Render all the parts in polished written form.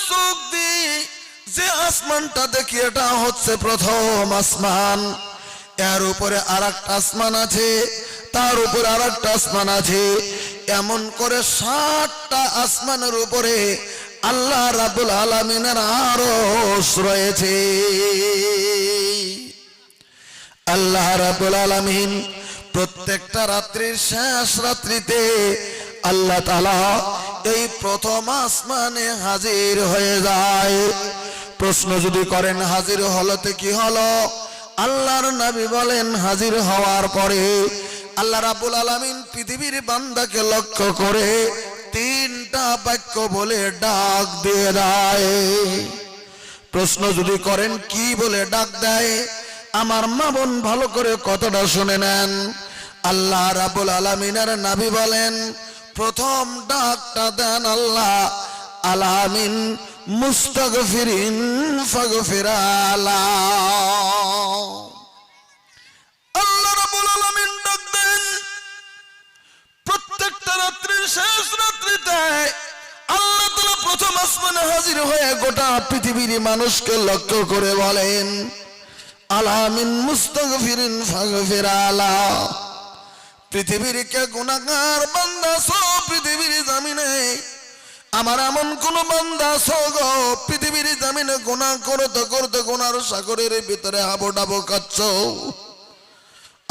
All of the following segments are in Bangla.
চোখ দিয়ে যে আসমানটা দেখি এটা হচ্ছে প্রথম আসমান। এর উপরে আরেকটা আসমান আছে, তার উপরে আরেকটা আসমান আছে। এমন করে 7টা আসমানের উপরে আল্লাহ রাব্বুল আলামিনের আরশ রয়েছে। আল্লাহ রাব্বুল আলামিন প্রত্যেকটা রাত্রির শেষ রাত্রিতে আল্লাহ তাআলা এই প্রথম আসমানে হাজির হয়ে যায়। প্রশ্ন যদি করেন হাজির হলোতে কি হলো, আল্লাহর নবী বলেন হাজির হওয়ার পরে আল্লাহ রাব্বুল আলামিন পৃথিবীর বান্দাকে লক্ষ্য করে 3টা বাক্য বলে ডাক দিয়ে দেয়। প্রশ্ন যদি করেন কি বলে ডাক দেয়, আমার মা বোন ভালো করে কথাটা শুনে নেন। আল্লাহ রাব্বুল আলামিনের নবী বলেন প্রথম ডাকটা দেন আল্লাহ আলামিন মুস্তাগফিরিন ফাগফিরালা। আল্লাহ রাব্বুল আলামিন ডাক দেন প্রত্যেকটা রাত্রির শেষ রাত্রিতে আল্লাহ তাআলা প্রথম আসমানে হাজির হয়ে গোটা পৃথিবীর মানুষকে লক্ষ্য করে বলেন আলামিন মুস্তাগফিরিন ফাগফিরালা। পৃথিবীর কে গুনাহগার বান্দা সব পৃথিবীর জমিনে আমার এমন কোন বান্দা গো পৃথিবীর জমিনে গুনাহ করতে করতে গুনার সাগরের ভিতরে হাবুডাবু কাচ্ছ।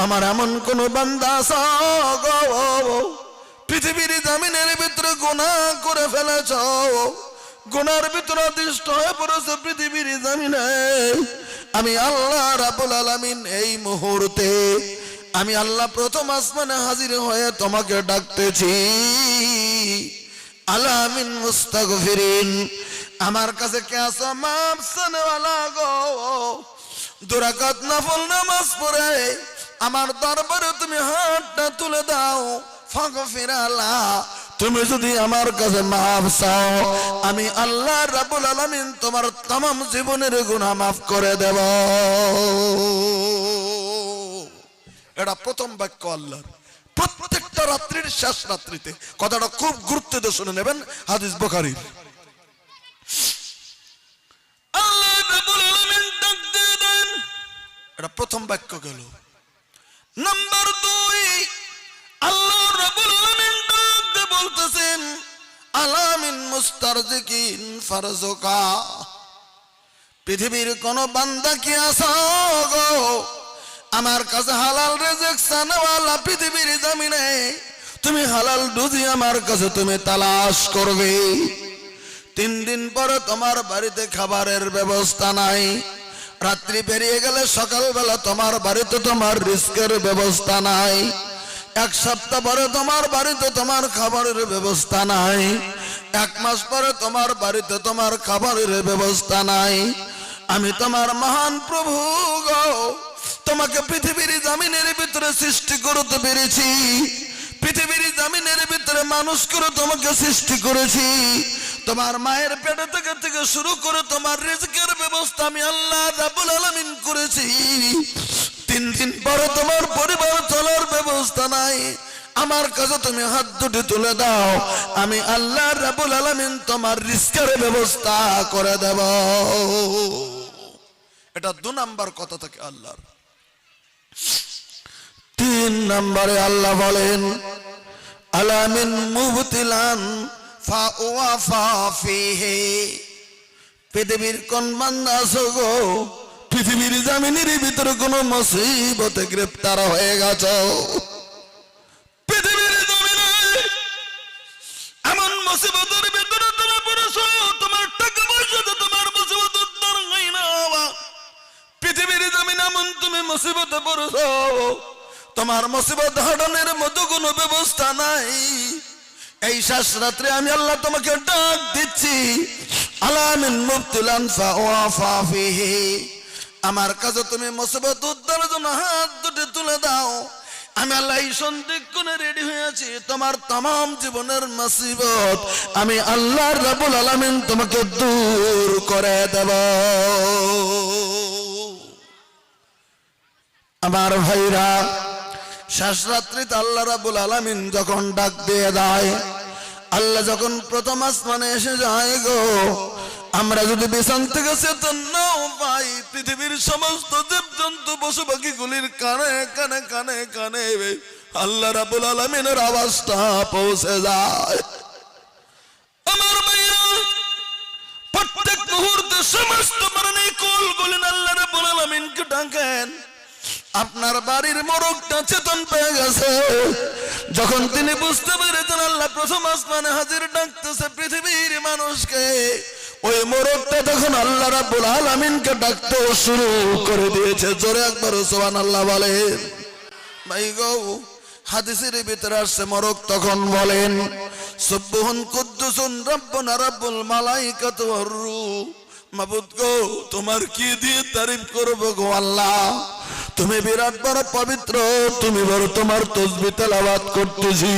আমার এমন কোন বান্দা গো পৃথিবীর জমিনের ভিতরে গুনাহ করে ফেলেছ, গুনার ভিতরে অতিষ্ঠ হয়ে পড়েছে পৃথিবীর জমিনে। আমি আল্লাহ রাব্বুল আলামিন এই মুহূর্তে আমি আল্লাহ প্রথম আসমানে হাজির হয়ে তোমাকে ডাকতেছি আলামিন মুস্তাগফিরিন। আমার কাছে কে আছো মাফ চাওয়ালা গো, 2 রাকাত নফল নামাজ পড়ে আমার দরবারে তুমি হাতটা তুলে দাও ফাগফিরালা। তুমি যদি আমার কাছে মাফ চাও আমি আল্লাহ রাব্বুল আলামিন তোমার तमाम জীবনের গুনাহ মাফ করে দেব। এটা প্রথম বাক্য আল্লাহর প্রত্যেকটা রাত্রির শেষ রাত্রিতে। কথাটা খুব গুরুত্ব দিয়ে শুনে নেবেন, হাদিস বুখারীর। আল্লাহ রাব্বুল আলামিন ডাক দিয়ে দেন, এটা প্রথম বাক্য গেল। নাম্বার 2 আল্লাহ রাব্বুল আলামিন ডাক দিয়ে বলতেছেন আলামিন মুস্তারজিকিন ফারজুকা। পৃথিবীর কোন বান্দা কি আছো গো আমার কাছে হালাল রিজিক চাওয়ালা পৃথিবীর জমিনে তুমি হালাল রুজি আমার কাছে তুমি তালাশ করবে। 3 দিন পরে তোমার বাড়িতে খাবারের ব্যবস্থা নাই, রাত্রি পেরিয়ে গেলে সকালবেলা তোমার বাড়িতে তোমার রিস্কের ব্যবস্থা নাই, 1 সপ্তাহ পরে তোমার বাড়িতে তোমার খাবারের ব্যবস্থা নাই, 1 মাস পরে তোমার বাড়িতে তোমার খাবারের ব্যবস্থা নাই। আমি তোমার মহান প্রভু গো তোমাকে পৃথিবীর জমিনের ভিতরে সৃষ্টি করতে পেরেছি, পৃথিবীর জমিনের ভিতরে মানুষ করে তোমাকে সৃষ্টি করেছি। তোমার মায়ের পেট থেকে শুরু করে তোমার রিজকের ব্যবস্থা আমি আল্লাহ রাব্বুল আলামিন করেছি। 3 দিন পরে তোমার পরিবার চলার ব্যবস্থা নাই, আমার কাছে তুমি হাত দুটি তুলে দাও আমি আল্লাহ রাব্বুল আলামিন তোমার রিজকের ব্যবস্থা করে দেব। এটা 2 নাম্বার কথা থেকে আল্লাহর। 3 নম্বরে আল্লাহ বলেন আলামিন মুবতিলান ফাওয়াফা ফিহি। পৃথিবীর কোন বান্দা আছো গো পৃথিবীর জমিনের ভিতরে কোন মুসিবতে গ্রেফতার হয়ে গেছো, পৃথিবীর জমিনে এমন মুসিবতের ভিতরে তুমি পড়েছো তোমার টাকা পয়সাতে তোমার মুসিবত উদ্ধার হয় না। পৃথিবীর জমিনে এমন তুমি মুসিবতে পড়েছো তোমার মুসিবত হটানোর মতো কোনো ব্যবস্থা নাই। এই শেষ রাত্রে আমি আল্লাহ তোমাকে ডাক দিচ্ছি আলামিন মুবতিলান ফাওয়াফা ফিহি। আমার কাছে তুমি মুসিবত উদ্ধারের জন্য হাত দুটি তুলে দাও, আমি আল্লাহ এই সন্ধিক্ষণে রেডি হয়ে আছি তোমার तमाम জীবনের মুসিবত আমি আল্লাহ রাব্বুল আলামিন তোমাকে দূর করে দেব। আমার ভাইরা শেষ রাত্রিতে আল্লাহ রাব্বুল আলামিন যখন ডাক দিয়ে দেয়, আল্লাহ যখন প্রথম আসমানে এসে যায় গো আমরা যদি বিছান থেকে চেতন নাও পাই, পৃথিবীর সমস্ত জীবজন্তু পশু পাখিগুলির কানে কানে কানে কানে আল্লাহ রাব্বুল আলামিনের আওয়াজটা পৌঁছে যায়। আমার ভাইরা, প্রত্যেক মুহূর্তে সমস্ত প্রাণী কুল বলেন আল্লাহ রাব্বুল আলামিনকে ডাকেন। আপনার বাড়ির মোরগটা চেতন পেয়ে গেছে। যখন তিনি বুঝতে পেরেছেন আল্লাহ প্রথম আসমানে হাজির ডাকতেছে পৃথিবীর মানুষকে, ওই মোরগটা তখন আল্লাহ রাব্বুল আলামিনকে ডাকতে শুরু করে দিয়েছে। জোরে একবার সুবহানাল্লাহ বলেন। ভাই গো, হাদিসের ভিতরে আসছে মোরগ তখন বলেন, সুবহান কুদ্দুসুন রাব্বুনা রাব্বুল মালাইকাতু ওয়ার রূহ। মাবুদ গো, তোমার কি দিয়ে তারিফ করব গো আল্লাহ, তুমি বিরাট বড় পবিত্র, তুমি বড়, তোমার তাসবিহ তেলাওয়াত করতেছি,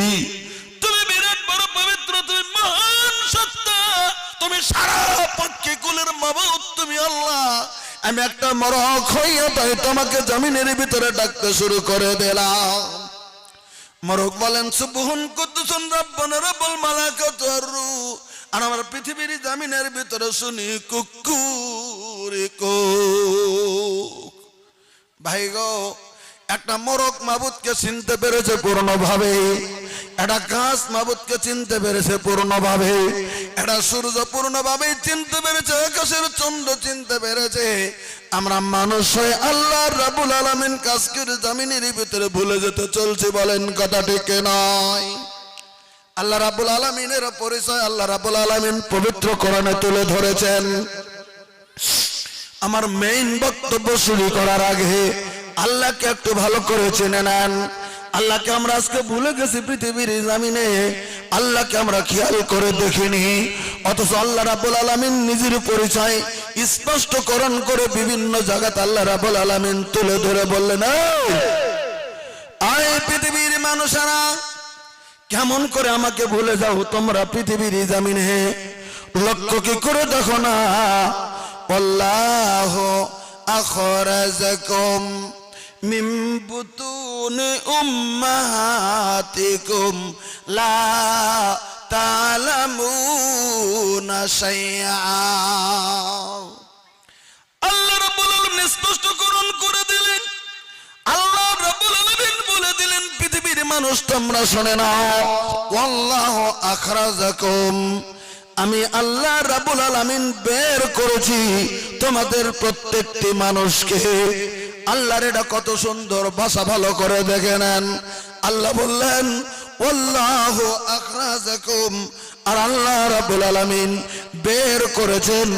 তুমি বিরাট বড় পবিত্র, তুমি মহান সত্তা, তুমি সারা পক্ষী কুলের মাবুদ, তুমি আল্লাহ। আমি একটা মোরগ হইয়া তাই তোমাকে জমিনের ভিতরে ডাকতে শুরু করে দিলাম। মোরগ বলেন, সুবহান কুদ্দুসুন রাব্বুনা রাব্বুল মালাইকাতু ওয়ার রূহ। আর আমার পৃথিবীর জমিনের ভিতরে শুনি কুকুরে কুক। ভাই গো, একটা মোরগ মাবুদকে চিনতে পেরেছে পূর্ণভাবে, একটা গাছ মাবুদকে চিনতে পেরেছে পূর্ণভাবে, একটা সূর্য পূর্ণভাবে চিনতে পেরেছে, আকাশের চন্দ্র চিনতে পেরেছে। আমরা মানুষ হয়ে আল্লাহ রাব্বুল আলামিন কাজকের জমিনের ভিতরে ভুলে যেতে চলছি, বলেন কথা ঠিক নয়? আল্লাহ রাব্বুল আলামিনের পরিচয় আল্লাহ রাব্বুল আলামিন পবিত্র কোরআনে তুলে ধরেছেন। আমার মেইন বক্তব্য শুরু করার আগে আল্লাহকে একটু ভালো করে চিনে নেন। আল্লাহকে আমরা আজকে ভুলে গেছি পৃথিবীর জমিনে, আল্লাহকে আমরা খেয়াল করে দেখিনি। অথচ আল্লাহ রাব্বুল আলামিন নিজের পরিচয় স্পষ্টকরণ করে বিভিন্ন জায়গাতে আল্লাহ রাব্বুল আলামিন তুলে ধরে বললেন, আয় পৃথিবীর মানুষেরা, কেমন করে আমাকে ভুলে যাও তোমরা পৃথিবীর জমিনে? লক্ষ্য কি করে দেখো না? আল্লাহু আখরাজাকুম মিন বুতুনি উম্মাহাতিকুম লা তা'লামুনা শাইআ। আল্লাহ রাব্বুল আলামিন স্পষ্টকরণ করে দিলেন, আল্লাহ রাব্বুল আলামিন বলে দিলেন, পৃথিবীর মানুষ তোমরা শুনে নাও, আল্লাহু আখরাজাকুম, আমি আল্লাহ রাব্বুল আলামিন বের করেছি তোমাদের প্রত্যেকটি মানুষকে। আল্লাহর এটা কত সুন্দর ভাষা, ভালো করে দেখে নেন। আল্লাহ বললেন আল্লাহু আখরাজাকুম, আর আল্লাহ রাব্বুল আলামিন বের করেছেন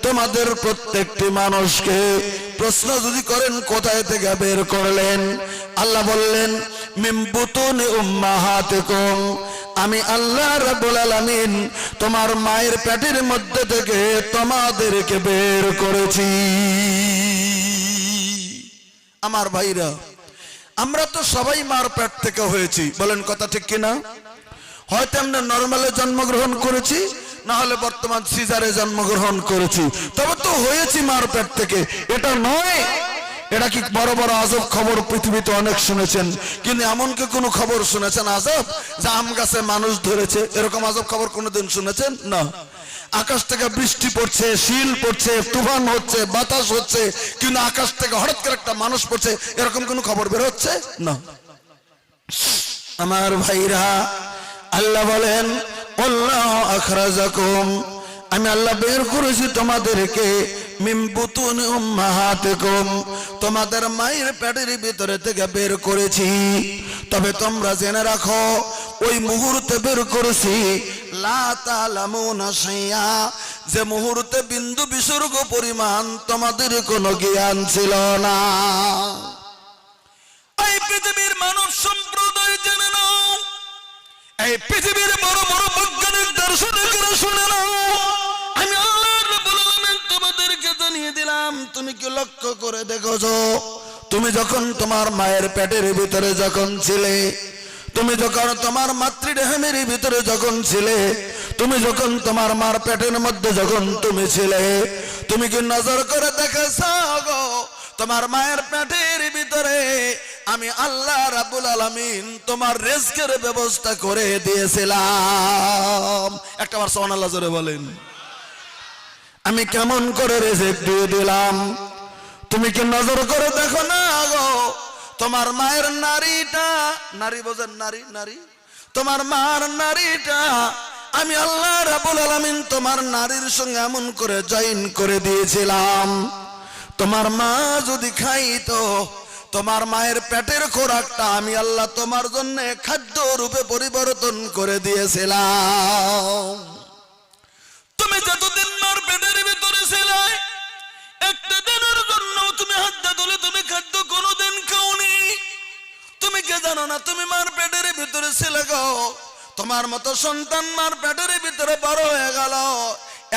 তোমাদের প্রত্যেকটি মানুষকে। প্রশ্ন যদি করেন কোথায় থেকে বের করলেন, আল্লাহ বললেন মিন বুতুনি উম্মাহাতিকুম, আমি আল্লাহ রাব্বুল আলামিন তোমার মায়ের পেটের মধ্যে থেকে তোমাদেরকে বের করেছি। আমার ভাইরা, আমরা তো সবাই মার পেট থেকে হয়েছি, বলেন কথা ঠিক কিনা? হয়তো আমরা নরমালে জন্মগ্রহণ করেছি, না হলে বর্তমান সিজারে জন্মগ্রহণ করেছি, তবে তো হয়েছি মার পেট থেকে। এটা নয়, এটা কি বড় বড় আজব খবর পৃথিবীতে অনেক শুনেছেন, কিন্তু এমন কি কোনো খবর শুনেছেন আজব যে আম গাছে মানুষ ধরেছে? এরকম আজব খবর কোনোদিন শুনেছেন? না। আকাশ থেকে বৃষ্টি পড়ছে, শিল পড়ছে, তুফান হচ্ছে, বাতাস হচ্ছে, কিন্তু আকাশ থেকে হঠাৎ করে একটা মানুষ পড়ছে, এরকম কোনো খবর বের হচ্ছে না। আমার ভাইরা, আল্লাহ বলেন আল্লাহু আখরাজাকুম, আমি আল্লাহ বের করেছি তোমাদেরকে মিন বুতুনি উম্মাহাতিকুম, তোমাদের মায়ের পেটের ভিতরে থেকে বের করেছি। তবে তোমরা জেনে রাখো, ওই মুহূর্তে বের করেছি লা তা'লামুনা শাইআ, যে মুহূর্তে বিন্দু বিসর্গ পরিমাণ তোমাদের কোনো জ্ঞান ছিল না। এই পৃথিবীর মানব সম্প্রদায় জেনে নাও, এই পৃথিবীর বড় বড় বৈজ্ঞানিক দার্শনিকরা শুনে নাও, আমি আল্লাহ রাব্বুল আলামিন তোমাদেরকে জানিয়ে দিলাম। তুমি কি লক্ষ্য করে দেখেছো, তুমি যখন তোমার মায়ের পেটের ভিতরে যখন ছিলে, তুমি যখন তোমার মাতৃদেহের ভিতরে যখন ছিলে, তুমি যখন তোমার মার পেটের মধ্যে যখন তুমি ছিলে, তুমি কি নজর করে দেখেছো গো তোমার মায়ের পেটের ভিতরে আমি আল্লাহ রাব্বুল আলামিন তোমার রিজকের ব্যবস্থা করে দিয়েছিলাম? একটাবার সুবহানাল্লাহ জোরে বলেন। আমি কেমন করে রিজিক দিয়ে দিলাম। তুমি কি নজর করে দেখো না গো, তোমার মায়ের নারীটা, নারী বোঝেন, নারী নারী, তোমার মার নারীটা আমি আল্লাহ রাব্বুল আলামিন তোমার নারীর সঙ্গে এমন করে জয়েন করে দিয়েছিলাম, তোমার মা যদি খাইতো, তোমার মায়ের পেটের খোরাকটা আমি আল্লাহ তোমার জন্য খাদ্য রূপে পরিবর্তন করে দিয়েছিলাম। তুমি যতদিন মার পেটের ভিতরে ছিলে, একটা দিনের জন্য তুমি হাত তুলে তুমি খাদ্য কোনোদিন খাওনি। তুমি কে জানো না তুমি মার পেটের ভিতরে ছিলে গো, তোমার মতো সন্তান মার পেটের ভিতরে বড় হয়ে গেল,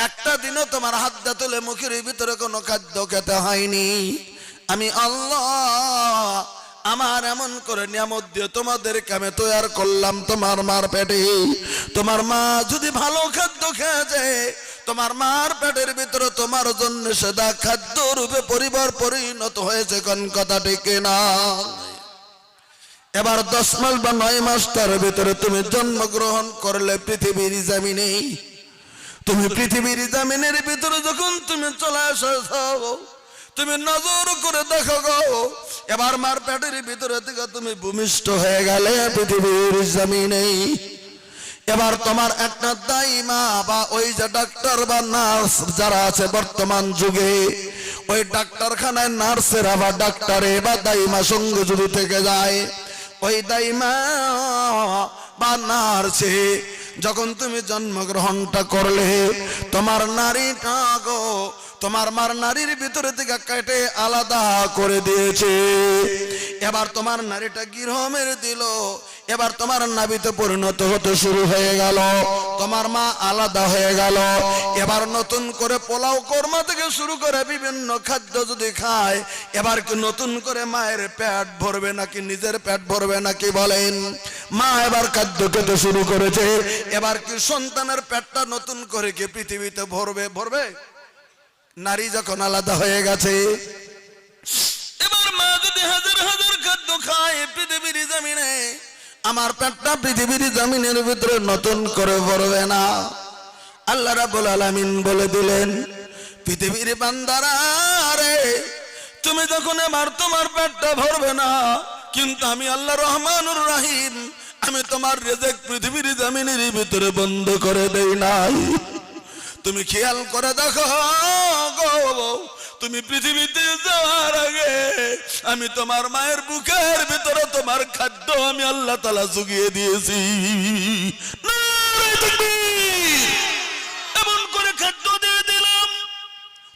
একটা দিনও তোমার হাত তুলে মুখের ভিতরে কোনো খাদ্য খেতে হয়নি। আমি আল্লাহ আমার এমন করে নিয়ামত দিয়ে তোমাদেরকে আমি তৈরি করলাম তোমার মার পেটে। তোমার মা যদি ভালো খাদ্য খেয়েছে, তোমার মার পেটের ভিতরে তোমার জন্য সেটা খাদ্য রূপে পরিণত হয়েছে। কোন কথা ঠিক না? এবার 10 মাস বা 9 মাস তার ভিতরে তুমি জন্মগ্রহণ করলে পৃথিবীর জমিনে। তুমি পৃথিবীর জমিনের ভিতরে যখন তুমি চলে আসো, তুমি নজর করে দেখো গো, এবার মার পেটের ভিতরে থেকে তুমি ভূমিষ্ঠ হয়ে গেলে পৃথিবীর জমিনে। এবার তোমার একটা দাইমা বা ওই যে ডাক্তার বা নার্স যারা আছে বর্তমান যুগে, ওই ডাক্তারখানায় নার্সেরা বা ডাক্তারে বা দাইমা সঙ্গে যদি থেকে যায়, ওই দাইমা বা নার্সে যখন তুমি জন্মগ্রহণটা করলে, তোমার নারীটা গো তোমার মার নারীর ভিতরে থেকে কেটে আলাদা করে দিয়েছে। এবার তোমার নারীটা গৃহ মেরে দিল, এবার তোমার নাভিতে পরিণত হতে শুরু হয়ে গেল, তোমার মা আলাদা হয়ে গেল। এবার নতুন করে পোলাও কোরমা থেকে শুরু করে বিভিন্ন খাদ্য যদি খায়, এবার কি নতুন করে মায়ের পেট ভরবে নাকি নিজের পেট ভরবে নাকি বলেন? মা এবার খাদ্য খেতে শুরু করেছে, এবার কি সন্তানের পেটটা নতুন করে কি পৃথিবীতে ভরবে? নারী যখন আলাদা হয়ে গেছে, এবার মা যদি হাজার হাজার খাদ্য খায় পৃথিবীর জমিনে, আমার পেটটা পৃথিবীর জমিনের ভিতরে নতুন করে ভরবে না। আল্লাহ রাব্বুল আলামিন বলে দিলেন, পৃথিবীর বান্দারা রে, তুমি যখন এবার তোমার পেটটা ভরবে না, কিন্তু আমি আল্লাহ রহমানুর রহিম, আমি তোমার রিজিক পৃথিবীর জমিনের ভিতরে বন্ধ করে দেই নাই। তুমি খেয়াল করে দেখো গো, তুমি পৃথিবীতে যাওয়ার আগে আমি তোমার মায়ের বুকের ভিতরে তোমার খাদ্য আমি আল্লাহ তাআলা জুগিয়ে দিয়েছি। এমন করে খাদ্য দিয়ে দিলাম,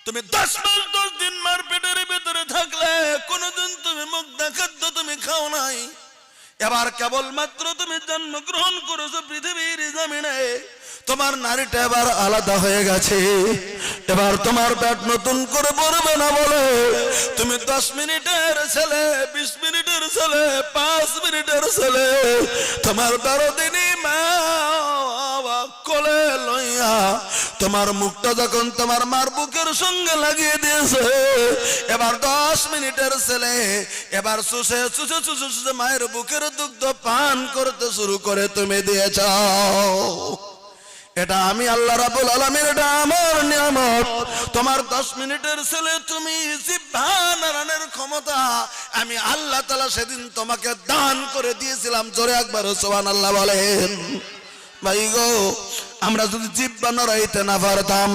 তুমি 10 মাস 10 দিন মার পেটের ভিতরে থাকলে কোনদিন তুমি মুগ্ধা খাদ্য তুমি খাও নাই। এবার কেবলমাত্র তুমি জন্মগ্রহণ করেছো পৃথিবীর জমিনে, তোমার নারীটা এবার আলাদা হয়ে গেছে, এবার তোমার পেট নতুন করে ভরবে না বলে তুমি 10 মিনিটের ছেলে, 20 মিনিটের ছেলে, 5 মিনিটের ছেলে, তোমার 12 দিনই মা কোলে লইয়া তোমার মুখটা যখন তোমার মার বুকের সঙ্গে লাগিয়ে দিয়েছে, এবার 10 মিনিটের ছেলে এবার চুষে চুষে চুষে চুষে মায়ের বুকের দুগ্ধ পান করতে শুরু করে তুমি দিয়েছ। এটা আমি আল্লাহ রাব্বুল আলামিন, এটা আমার নিয়ামত। তোমার 10 মিনিটের ছেলে তুমি জিহ্বা নাড়ানোর ক্ষমতা আমি আল্লাহ তাআলা সেদিন তোমাকে দান করে দিয়েছিলাম। জোরে একবার সুবহানাল্লাহ বলেন। ভাই গো, আমরা যদি জিহ্বা নাড়াইতে না পারতাম,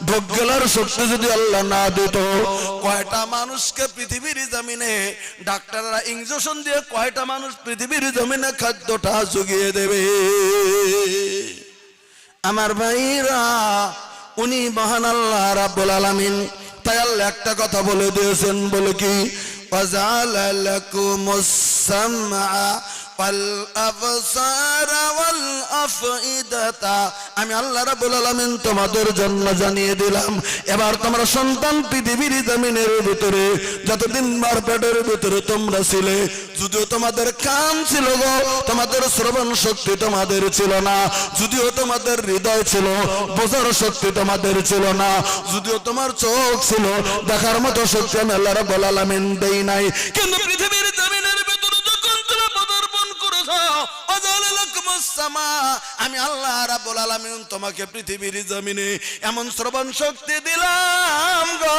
ঢোক গেলার শক্তি যদি আল্লাহ না দিত, কয়টা মানুষকে পৃথিবীর জমিনে ডাক্তাররা ইনজেকশন দিয়ে কয়টা মানুষ পৃথিবীর জমিনে খাদ্যটা জুগিয়ে দেবে? আমার ভাইরা, উনি মহান আল্লাহ রাব্বুল আলামিন। তাই আল্লাহ একটা কথা বলে দিয়েছেন, বলে কি, ওয়াজালা লাকুমুস সামআ ওয়াল আবসারা ওয়াল আফইদাতা। আমি আল্লাহ রাব্বুল আলামিন তোমাদের জন্য জানিয়ে দিলাম, এবার তোমরা সন্তান পৃথিবীর জমিনের ভিতরে যতদিন মার পেটের ভিতরে তোমরা ছিলে, যদিও তোমাদের কান ছিল গো, তোমাদের শ্রবণ শক্তি তোমাদের ছিল না, যদিও তোমাদের হৃদয় ছিল, বোঝার শক্তি তোমাদের ছিল না, যদিও তোমার চোখ ছিল, দেখার মতো শক্তি আমি আল্লাহ রাব্বুল আলামিন দেই নাই, কিন্তু পৃথিবীর জমিনের ভিতরে যখন তোমরা পদার্পণ করেছো, আমি আল্লাহ রাব্বুল আলামিন তোমাকে পৃথিবীর জমিনে এমন শ্রবণ শক্তি দিলাম গো,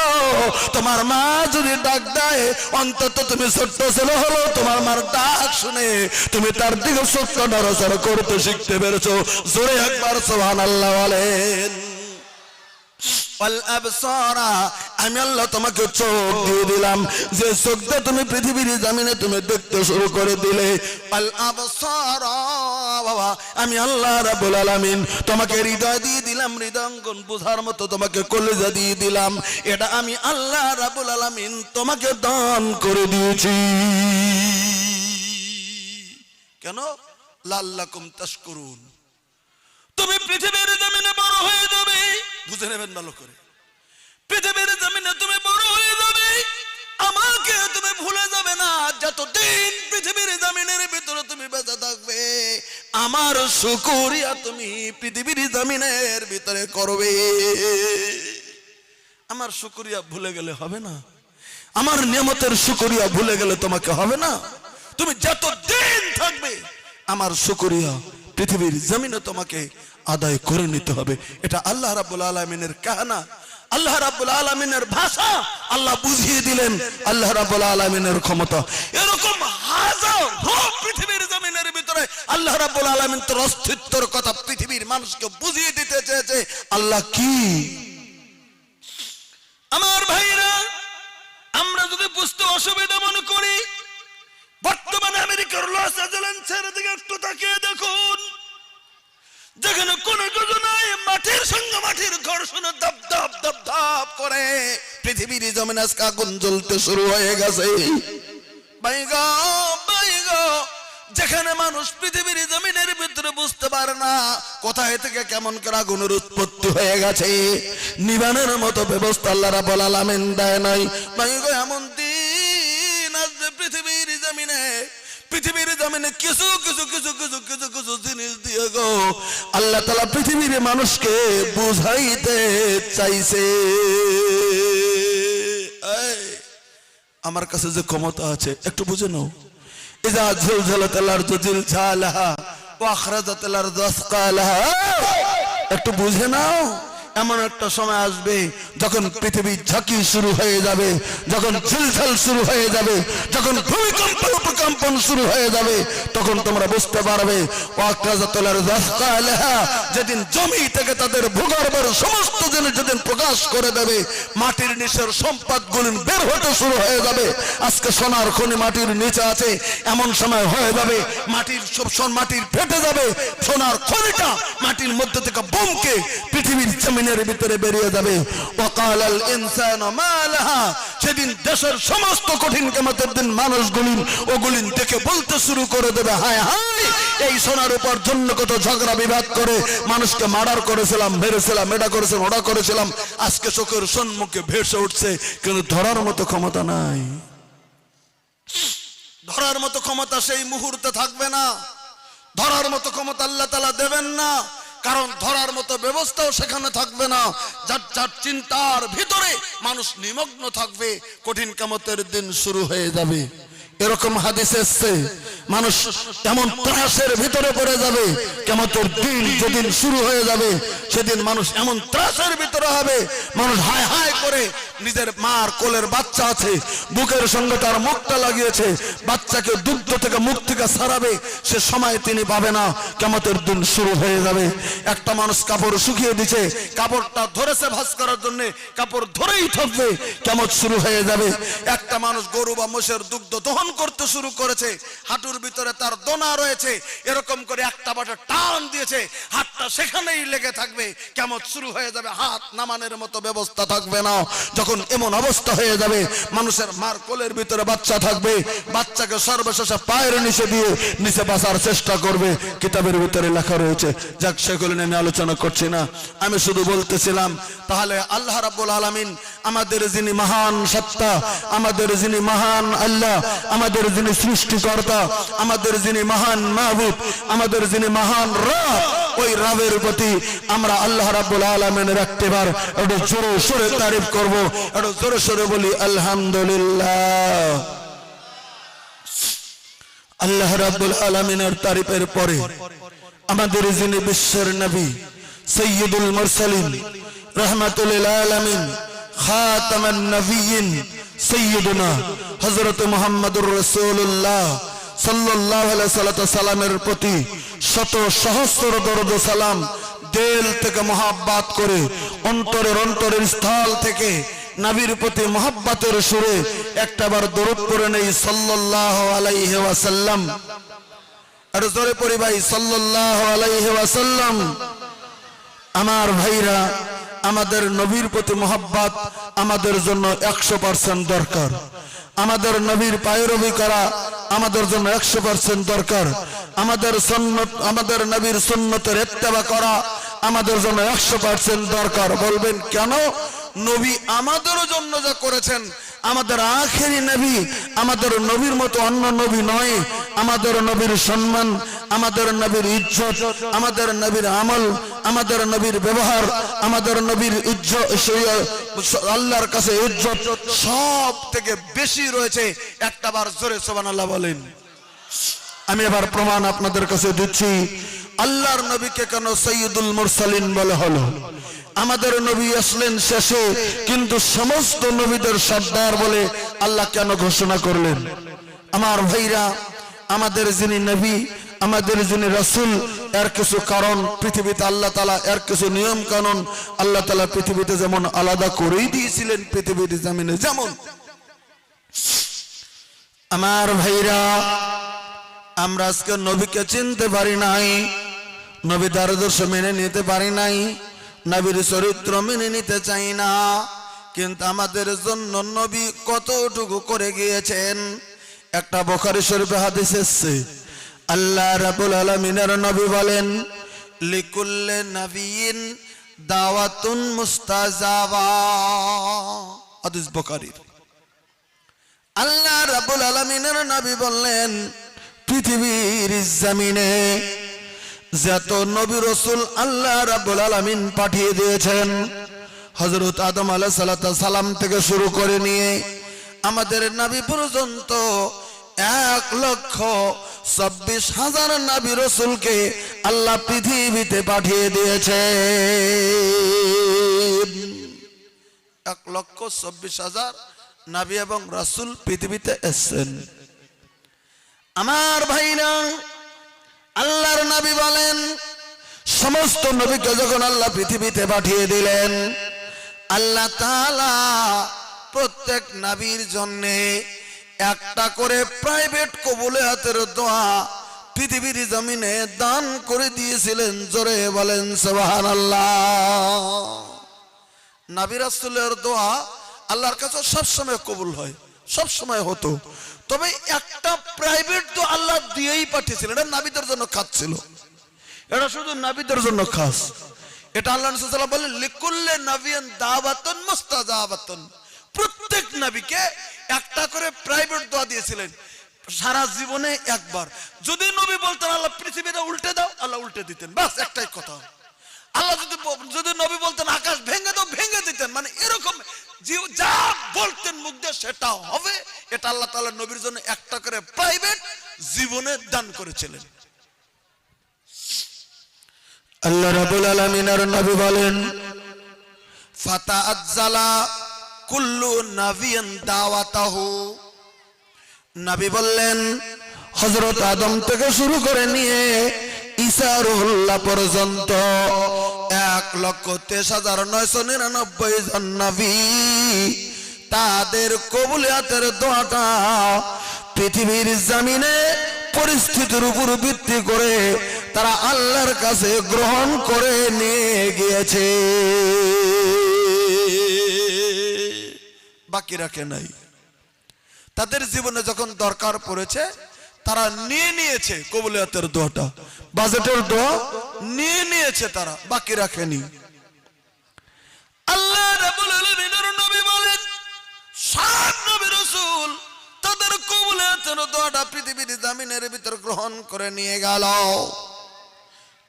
তোমার মা যদি ডাক দেয় অন্তত তুমি ছোট্ট ছেলে হলো তোমার মার ডাক শুনে তুমি তার দিকে চোখ নড়াচড়া করতে শিখতে পেরেছো। জোরে একবার সুবহানাল্লাহ বলেন। আমি আল্লাহ তোমাকে চোখ দিয়ে দিলাম, যে চোখ দিয়ে তুমি পৃথিবীর জমিনে তুমি দেখতে শুরু করে দিলে। বাবা আমি আল্লাহ রাব্বুল আলামিন তোমাকে হৃদয় দিয়ে দিলাম, হৃদয়াঙ্গন বোঝার মতো তোমাকে কলিজা দিয়ে দিলাম। এটা আমি আল্লাহ রাব্বুল আলামিন তোমাকে দান করে দিয়েছি। কেন? লাল্লাকুম তাশকুরুন। তুমি পৃথিবীর জমিনে বড় হয়ে যাবে, বুঝে নেবেন ভালো করে। পৃথিবীর জমিনে তুমি বড় হয়ে যাবে, আমাকে তুমি ভুলে যাবে না। যতদিন পৃথিবীর জমিনের ভিতরে তুমি বেঁচে থাকবে আমার শুকরিয়া তুমি পৃথিবীর জমিনের ভিতরে করবে। আমার শুকরিয়া ভুলে গেলে হবে না, আমার নিয়ামতের শুকরিয়া ভুলে গেলে তোমাকে হবে না। তুমি যতদিন থাকবে আমার শুকরিয়া পৃথিবীর জমিনে তোমাকে আদায় করে নিতে হবে। এটা আল্লাহ রাব্বুল আলামিনের কাহানা, আল্লাহ রাব্বুল আলামিনের ভাষা। আল্লাহ বুঝিয়ে দিলেন আল্লাহ রাব্বুল আলামিনের ক্ষমতা। এরকম হাজার পৃথিবীর জমিনের ভিতরে আল্লাহ রাব্বুল আলামিন তার অস্তিত্বের কথা পৃথিবীর মানুষকে বুঝিয়ে দিতে চেয়েছে। আল্লাহ কি? আমার ভাইরা, আমরা যদি বুঝতে অসুবিধা মনে করি, বর্তমানে আমেরিকার লস অ্যাঞ্জেলেসের দিকে একটু তাকিয়ে দেখুন, যেখানে কোন কিছু নাই, মাটির সঙ্গে মাটির ঘর্ষণে দাপ দাপ দাপ দাপ করে পৃথিবীর জমিনে আজকে আগুন জ্বলতে শুরু হয়ে গেছে। বাইগো বাইগো, যেখানে মানুষ পৃথিবীর জমিনের ভিতরে বুঝতে পারে না কোথায় থেকে কেমন করে আগুনের উৎপত্তি হয়ে গেছে, নিবানের মতো ব্যবস্থা আল্লাহ রাব্বুল আলামিন দেয় নাই। বাইগো এমন দিন আসবে পৃথিবীর জমিনে, পৃথিবীর জমিনে কিছু কিছু কিছু কিছু কিছু কিছু জিনিস দিয়ে গো আল্লাহ তাআলা পৃথিবীর মানুষকে বুঝাইতে চাইছে। আমার কাছে যে ক্ষমতা আছে একটু বুঝে নাও। ইজা জুলজালাতিল আরদু জিলজালাহা ওয়া আখরাজাতিল আরদু আসকালাহা, একটু বুঝে নাও। এমন একটা সময় আসবে যখন পৃথিবী ঝাঁকি শুরু হয়ে যাবে, যখন ঝলঝল শুরু হয়ে যাবে, যখন ভূমিকম্প প্রকম্পন শুরু হয়ে যাবে, তখন তোমরা বুঝতে পারবে যেদিন জমি থেকে তাদের ভূগর্ভের সমস্ত জিনিস যেদিন প্রকাশ করে দেবে, মাটির নিচের সম্পদগুলো বের হতে শুরু হয়ে যাবে। আজকে সোনার খনি মাটির নিচে আছে, এমন সময় হয়ে যাবে মাটির মাটির ফেটে যাবে, সোনার খনিটা মাটির মধ্যে থেকে বোমকে পৃথিবীর জমিনের ভিতরে বেরিয়ে যাবে। ওয়াকালাল ইনসানু মা লাহা, সেদিন দেশের সমস্ত কঠিন কিয়ামতের দিন মানুষগুলো ওগুলো দেখে বলতে শুরু করে দেবে, হায় হায় এই সোনার উপর জন্য কত ঝগড়া বিবাদ করে মানুষকে মার্ডার করেছিলাম, মেরেছিলাম, এটা করেছিলাম, ওটা করেছিলাম, আজকে চোখের সম্মুখে ভেসে উঠছে, কিন্তু ধরার মতো ক্ষমতা নাই। ধরার মতো ক্ষমতা সেই মুহূর্তে থাকবে না, ধরার মতো ক্ষমতা আল্লাহ তাআলা দেবেন না, কারণ ধরার মতো ব্যবস্থাও সেখানে থাকবে না। যার যার চিন্তার ভিতরে মানুষ নিমগ্ন থাকবে, কঠিন কিয়ামতের দিন শুরু হয়ে যাবে। এরকম হাদিস এসেছে, মানুষ এমন ত্রাসের ভিতরে পড়ে যাবে, কিয়ামতের দিন যেদিন শুরু হয়ে যাবে সেদিন মানুষ এমন ত্রাসের ভিতরে হবে, মানুষ হায় হায় করে নিজের মার কোলের বাচ্চা আছে, বুকের সঙ্গে তার মুখটা লাগিয়েছে, বাচ্চাকে দুগ্ধ থেকে মুখ থেকে ছাড়াবে, সে সময় তিনি পাবে না, কিয়ামতের দিন শুরু হয়ে যাবে। একটা মানুষ কাপড় শুকিয়ে দিছে, কাপড়টা ধরেছে ভাঁজ করার জন্য, কাপড় ধরেই থাকবে, কিয়ামত শুরু হয়ে যাবে। একটা মানুষ গরু বা মোষের দুগ্ধ দহন করতে শুরু করেছে, হাঁটুর ভিতরে তার দোনা রয়েছে, এরকম করে একটা বাটা টান দিয়েছে, হাতটা সেখানেই লেগে থাকবে, কিয়ামত শুরু হয়ে যাবে, হাত নামানোর মতো ব্যবস্থা থাকবে না। যখন এমন অবস্থা হয়ে যাবে, মানুষের মার কোলের ভিতরে বাচ্চা থাকবে, বাচ্চাকে সর্বশেষে পায়ের নিচে দিয়ে নিচে বাঁচার চেষ্টা করবে, কিতাবের ভিতরে লেখা রয়েছে। যাক, সেগুলো নিয়ে আমি আলোচনা করছি না, আমি শুধু বলতেছিলাম তাহলে আল্লাহ রাব্বুল আলামিন আমাদের যিনি মহান সত্তা, আমাদের যিনি মহান আল্লাহ, আমাদের যিনি সৃষ্টিকর্তা, আমাদের যিনি মহান মাহবুব, আমাদের যিনি মহান রব, ওই রবের প্রতি আমরা আল্লাহ রাব্বুল আলামিনের একবার একটু জোরে সোরে তারিফ করব, একটু জোরে সোরে বলি আলহামদুলিল্লাহ। আল্লাহ রাব্বুল আলামিনের তারিফের পরে আমাদের যিনি বিশ্বের নবী সৈয়দুল মুরসালিন রাহমাতুল লিল আলামিন খাতামান নবিয়্যিন সৈয়দুনা হযরত মুহাম্মদুর রাসূলুল্লাহ সাল্লাল্লাহু আলাইহি সাল্লামের প্রতি শত সহস্র দরুদ ও সালাম দিল থেকে মোহাব্বত করে অন্তরের স্থল থেকে নবীর প্রতি মোহাব্বতের সুরে একটাবার দরুদ পড়ে নেই সাল্লাল্লাহু আলাইহি ওয়াসাল্লাম। আর জোরে পড়ি ভাই সাল্লাল্লাহু আলাইহি ওয়াসাল্লাম। আমার ভাইরা, আমাদের নবীর প্রতি মোহাব্বত আমাদের জন্য 100% দরকার। আমাদের নবীর পায়রবি করা আমাদের জন্য 100% দরকার। আমাদের নবীর সুন্নতের ইত্তেবা করা আমাদের জন্য 100% দরকার। বলবেন কেন? নবী আমাদের জন্য যা করেছেন, আমাদের আখেরি নবী, আমাদের নবীর মতো অন্য নবী নয়। আমাদের নবীর সম্মান, আমাদের নবীর ইজ্জত, আমাদের নবীর আমল, আমাদের নবীর ব্যবহার, আমাদের নবীর ইজ্জত, আল্লাহর কাছে ইজ্জত সব থেকে বেশি রয়েছে। একটাবার জোরে সুবহানাল্লাহ বলেন। আমি এবার প্রমাণ আপনাদের কাছে দিচ্ছি। আল্লাহর নবীকে কেন সৈয়দুল মুরসালিন বলা হলো? আমাদের নবী আসলেন শেষে, কিন্তু সমস্ত নবীদের সর্দার বলে আল্লাহ কেন ঘোষণা করলেন? আমার ভাইরা, আমাদের যিনি নবী, আমাদের যিনি রাসূল, এর কিছু কারণ পৃথিবীতে আল্লাহ তাআলা, এর কিছু নিয়ম কানুন আল্লাহ তাআলা পৃথিবীতে যেমন আলাদা করেই দিয়েছিলেন, পৃথিবীর জমিনে যেমন। আমার ভাইরা, আমরা আজকে নবীকে চিনতে পারি নাই, নবীর আদর্শ মেনে নিতে পারি নাই, নবীর চরিত্র মেনে নিতে চাই না। কিন্তু আমাদের জন্য নবী কতটুকু করে গিয়েছেন। একটা বুখারী শরীফে হাদিস এসেছে, আল্লাহ রাব্বুল আলামিনের নবী বলেন, লিকুল্লি নাবিয়িন দাওয়াতুন মুস্তাজাবা। হাদিস বুখারীর। আল্লাহ রাব্বুল আলামিনের নবী বললেন, পৃথিবীর জমিনে যত নবী রাসূল আল্লাহ রাব্বুল আলামিন পাঠিয়ে দিয়েছেন, হযরত আদম আলাইহিস সালাম থেকে শুরু করে নিয়ে আমাদের নবী পর্যন্ত 1,26,000 নবী রাসূলকে আল্লাহ পৃথিবীতে পাঠিয়ে দিয়েছে। 1,26,000 নবী এবং রাসূল পৃথিবীতে এসেছেন। আমার ভাইরা, আল্লাহর নবী বলেন, সমস্ত নবীকে যখন আল্লাহ পৃথিবীতে পাঠিয়ে দিলেন, আল্লাহ তাআলা প্রত্যেক নবীর জন্য একটা করে প্রাইভেট কবুলিয়াতের দোয়া পৃথিবীর জমিনে দান করে দিয়েছিলেন। জোরে বলেন সুবহানাল্লাহ। নবী রাসূলের দোয়া আল্লাহর কাছে সবসময় কবুল হয়, সবসময় হতো। তবে একটা প্রাইভেট তো আল্লাহ দিয়েই পাঠিয়েছিলেন, এটা নবীদের জন্য খাস ছিল, এটা শুধু নবীদের জন্য খাস। এটা আল্লাহ রাসূল সাল্লাল্লাহু আলাইহি ওয়াসাল্লাম বলেন, লিকুল্লি নাবিয়্যিন দাওয়াতুন মুস্তাজাবাতুন। প্রত্যেক নবীকে একটা করে প্রাইভেট দোয়া দিয়েছিলেন, সারা জীবনে একবার। যদি নবী বলতেন আল্লাহ পৃথিবীটা উল্টে দাও, আল্লাহ উল্টে দিতেন, বাস একটাই কথা। আল্লাহ যদি নবী বলতেন আকাশ ভেঙে দাও, ভেঙে দিতেন। মানে এরকম যা বলতেন মুখ দিয়ে সেটা হবে। এটা আল্লাহ তাআলা নবীর জন্য একটা করে প্রাইভেট জীবনে দান করেছিলেন। আল্লাহ রাব্বুল আলামিনের নবী বলেন, ফাতাআজ্জালা কুল্লু নাবিয়্যিন দাওয়াতাহু। নবী বললেন, হযরত আদম থেকে শুরু করে নিয়ে ঈসা রুহুল্লাহ পর্যন্ত 1,23,999 জন নবী, তাদের কবুলিয়াতের দোয়াটা পৃথিবীর জমিনে পরিস্থিতির উপর ভিত্তি করে তারা আল্লাহর কাছে গ্রহণ করে নিয়ে গিয়েছে, বাকি রাখে নাই। তাদের জীবনে যখন দরকার পড়েছে তারা নিয়ে নিয়েছে কবুলিয়াতের দোয়াটা, বাজেটের দোয়া নিয়ে নিয়েছে তারা, বাকি রাখেনি। আল্লাহ রাব্বুল আলামিনের নবী বলেন, সব নবী রাসূল তাদের কবুলিয়াতের দোয়াটা পৃথিবীর জমিনের ভিতর গ্রহণ করে নিয়ে গেল।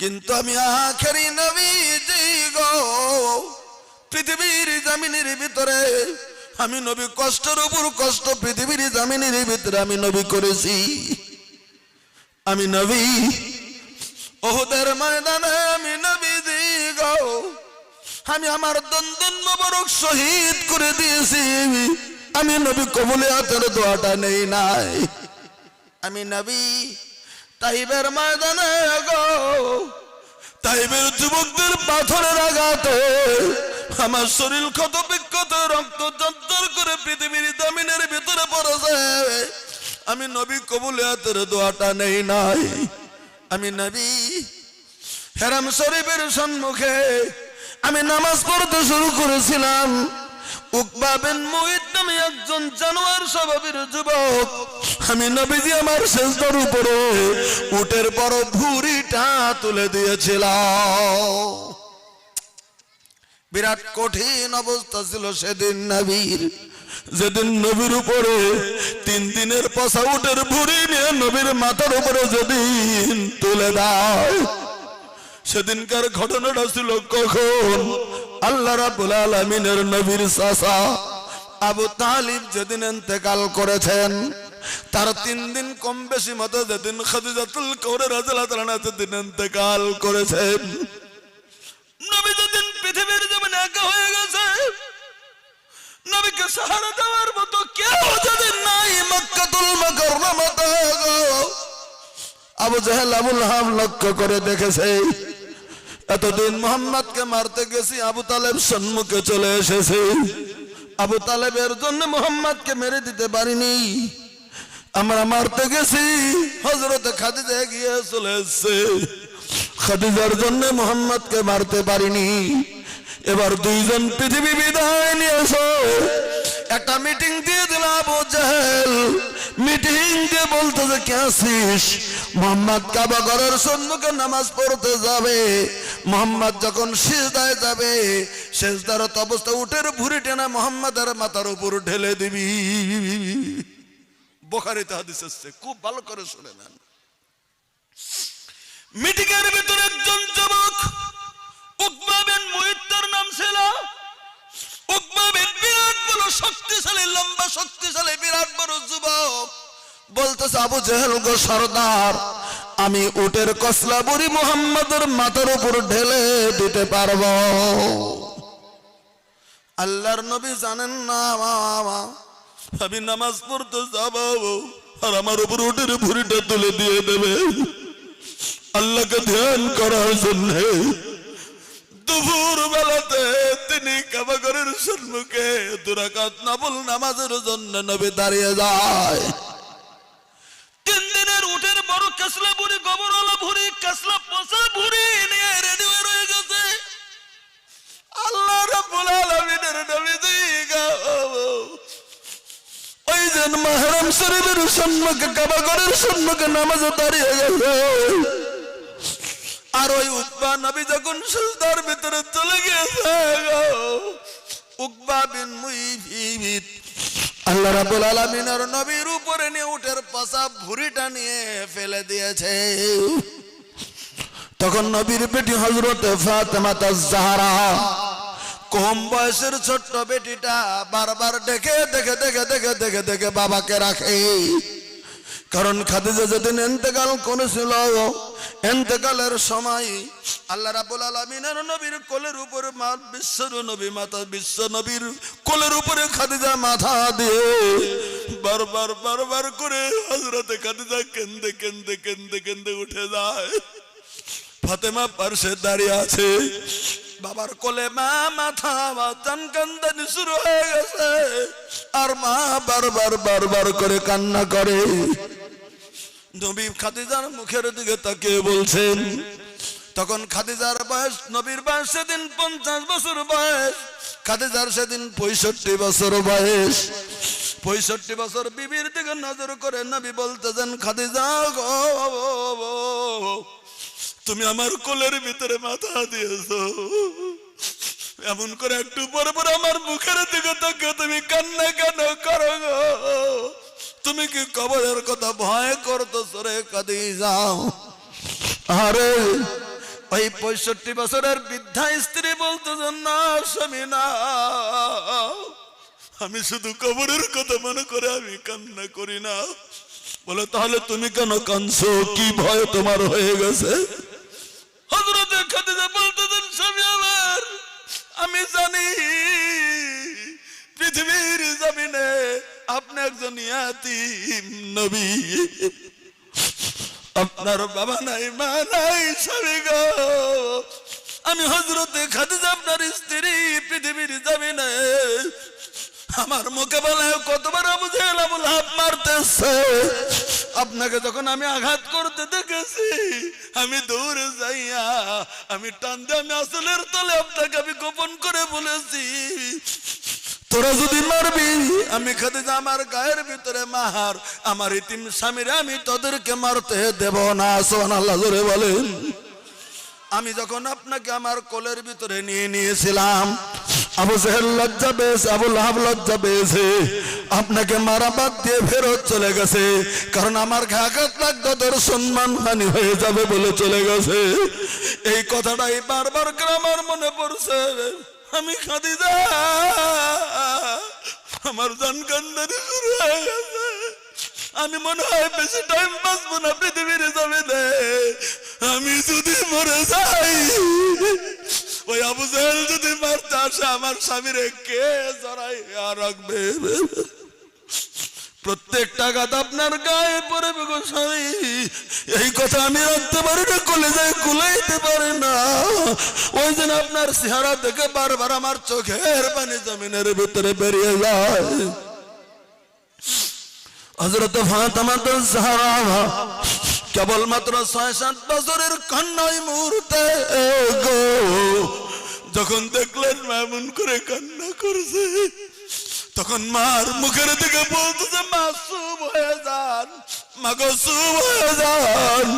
কিন্তু আমি আখেরি নবী গো, পৃথিবীর জমিনের ভিতরে আমি নবী কষ্টের উপর কষ্ট পৃথিবীর জমিনের ভিতরে আমি নবী করেছি। আমি নবী, ও ওহুদের ময়দানে আমি নবীজি গো আমি আমার দন্দন মোবারক শহীদ করে দিয়েছি, আমি নবী কবুলিয়াতের দোয়াটা নেই নাই। আমি নবী তাইবের ময়দানে গো তাইবের যুবকদের পাথরের আঘাতে আমার শরীর ক্ষত বিক্ষত, রক্ত জর্জর করে পৃথিবীর জমিনের ভিতরে পড়েছে, আমি নবী কবুলিয়াতের দোয়াটা নেই নাই। আমি নবী হেরাম শরীফের সম্মুখে আমি নামাজ পড়তে শুরু করেছিলাম। উকবা বিন মুইত নামে একজন জানোয়ার স্বভাবের যুবক, আমি নবীজি আমার সেজদার উপরে উটের বড় ভুঁড়িটা তুলে দিয়েছিলাম। বিরাট কঠিন অবস্থা ছিল সেদিন নবীর, যেদিন নবীর উপরে 3 দিনের পচা উটের ভুঁড়ি নিয়ে নবীর মাথার উপরে যেদিন তুলে দেয়, সেদিনকার ঘটনাটা ছিল কখন আল্লাহ রাব্বুল আলামিনের নবীর চাচা আবু তালিব যেদিন ইন্তেকাল করেছেন, তার 3 দিন কম বেশি মতো যেদিন খাদিজাতুল কওরা রাদিয়াল্লাহু তাআলা যেদিন ইন্তেকাল করেছেন, নবী যেদিন পৃথিবীর জমিনে একা হয়ে গেছে, নবীকে সাহারা দেওয়ার মতো কেউ যেদিন নাই মক্কাতুল মুকাররমাতে, আবু জাহেল আবুল হাব লক্ষ্য করে দেখেছে এতদিন মুহাম্মদকে মারতে গেছি, আবু তালেব সম্মুখে চলে এসেছে। আবু তালেবের জন্য মুহাম্মদকে মেরে দিতে পারিনি, আমরা মারতে গেছি, হযরত খাদিজা গিয়ে চলে এসেছে, খাদিজার জন্য মুহাম্মদকে মারতে পারিনি। এবার 2 জন পৃথিবী বিদায় নিয়ে এসো। একটা মিটিং দিয়ে দিল আবু জাহেল, মিটিং দিয়ে বলতেছে কে আছিস? মুহাম্মদ কাবা ঘরের সম্মুখে নামাজ পড়তে যাবে, মুহাম্মদ যখন সিজদায় যাবে সিজদারত অবস্থা উটের ভুঁড়ি টেনে মুহাম্মাদের মাথার উপর ঢেলে দিবি। বুখারীতে হাদিস আছে, খুব ভালো করে শুনে নেন। মিটিং এর ভিতরে একজন যুবক উকবা বিন মুইতের নাম ছিল। উকবা বিন বিরাট বড় শক্তিশালী, লম্বা শক্তিশালী বিরাট বড় যুবক, বলতেছে আবু জাহেল গো সরদার, আমি উটের কসলা বুড়ি মুহাম্মাদের মাথার উপর ঢেলে দিতে পারবো। আল্লাহর নবী জানেন না আমি নামাজ পড়তে যাব আর আমার উপর উটের ভুঁড়িটা তুলে দিয়ে দেবে। আল্লাহকে ধ্যান করার জন্য দুপুর বেলাতে তিনি কাবা ঘরের সম্মুখে 2 রাকাত নফল নামাজের জন্য নবী দাঁড়িয়ে যায়। 3 দিনের উটের বড় কাসলা ভুঁড়ি, গোবরওয়ালা ভুঁড়ি, কাসলা পচা ভুঁড়ি নিয়ে রেডি হয়ে রয়ে গেছে। আল্লাহ রাব্বুল আলামিনের নবীজি ওই যে মাহরাম শরীফের সম্মুখে কাবা ঘরের সম্মুখে নামাজে দাঁড়িয়ে গেছে। আর ওই উকবা নবী যখন সিজদার ভিতরে চলে গেছে, উকবা বিন মুইত আল্লাহ রাব্বুল আলামিনের নবীর উপরে নিয়ে উটের পচা ভুঁড়িটা নিয়ে ফেলে দিয়েছে। তখন নবীর বেটি হযরতে ফাতেমা তাজ-জাহরা কম বয়সের ছোট্ট বেটিটা বারবার দেখে দেখে দেখে দেখে দেখে দেখে বাবাকে রাখে। কারণ খাদিজা যেদিন ইন্তেকাল করেছিল, ইন্তেকালের সময় আল্লাহ রাব্বুল আলামিনের নবীর কোলের উপরে বিশ্ব নবী মাতা বিশ্ব নবীর কোলের উপরে খাদিজা মাথা দিয়ে বারবার বারবার করে হযরতে খাদিজা কেন্দে কেন্দে কেন্দে কেন্দে উঠে যায়। ফাতেমা পাশে দাঁড়িয়ে আছে, বাবার কোলে মা মাথা বাতান কান্দানি শুরু হয়ে গেছে, আর মা বারবার বারবার করে কান্না করে। নবী খাদিজার মুখের দিকে তাকিয়ে বলছেন, তখন খাদিজার বয়স, নবীর বয়স সেদিন 50 বছর বয়স, খাদিজার সেদিন 65 বছর বয়স। 65 বছর বিবির দিকে নজর করে নবী বলতেছেন, খাদিজা গো তুমি আমার কোলের ভিতরে মাথা দিয়েছো, এমন করে একটু পরে পরে আমার মুখের দিকে তাকিয়ে তুমি কান্না কেন করো গো? তুমি কি কবরের কথা ভয় করতেছো রে খাদিজা? আরে ওই 65 বছরের বৃদ্ধা স্ত্রী বলতেছেন, না স্বামী না, আমি শুধু কবরের কথা মনে করে আমি কান্না করি না। বলে তাহলে তুমি কেন কাঁদছো? কি ভয় তোমার হয়ে গেছে? হযরতে খাদিজা বলতেছেন স্বামী আমার, আমি জানি পৃথিবীর জমিনে আপনি একজন ইয়াতীম নবী, আপনার বাবা নাই মা নাই। স্বামী গো, আমি হযরতে খাদিজা আপনার স্ত্রী, পৃথিবীর জমিনে আমার মোকাবেলায় কতবার আবু জেহেল আবু লাহাব মারতেছে, আপনাকে যখন আমি আঘাত করতে দেখেছি, আমি দৌড়ে যাইয়া আমি টান দিয়ে আমি আসলের তলে আপনাকে আমি গোপন করে বলেছি, তোরা যদি মারবি আমি খাদিজা আমার গায়ের ভিতরে মার, আমার ইতিম স্বামীরা আমি তোদেরকে মারতে দেব না। সুবহানাল্লাহ, জোরে বলেন। আমি যখন আপনাকে আমার কোলের ভিতরে নিয়ে নিয়েছিলাম, আবু জেহেল লজ্জা পেয়েছে, আবু লাহাব লজ্জা পেয়েছে, আপনাকে মারা বাদ দিয়ে ফেরত চলে গেছে, কারণ আমার আঘাত লাগতো তোর সম্মান হানি হয়ে যাবে বলে চলে গেছে। এই কথাটাই বারবার করে আমার মনে পড়ছে। আমি খাদিজা, আমার জান কান্নারি শুরু হয়ে গেছে। আমি মনে হয় বেশি টাইম বাঁচবো না পৃথিবীর জমিনে। আমি যদি মরে যাই, ওই আবু জেহেল যদি মারতে আসে, আমার স্বামীরে কে জড়াইয়া রাখবে? প্রত্যেকটা গাত আপনার গায়ে পড়বে গো স্বামী, এই কথা আমি রাখতে পারি না, কলেজায় কুলাইতে পারি না। ওই দিন আপনার চেহারা দেখে বারবার আমার চোখের পানি জমিনের ভিতরে বেরিয়ে যায়। হযরত ফাতেমা জাহরা কেবলমাত্র 6-7 বছরের কন্যাই মুহূর্তে গো, যখন দেখলেন মা এমন করে কান্না করছে, তখন মার মুখের দিকে বলতেছে, মা চুপ হয়ে যান, মা গো চুপ হয়ে যান।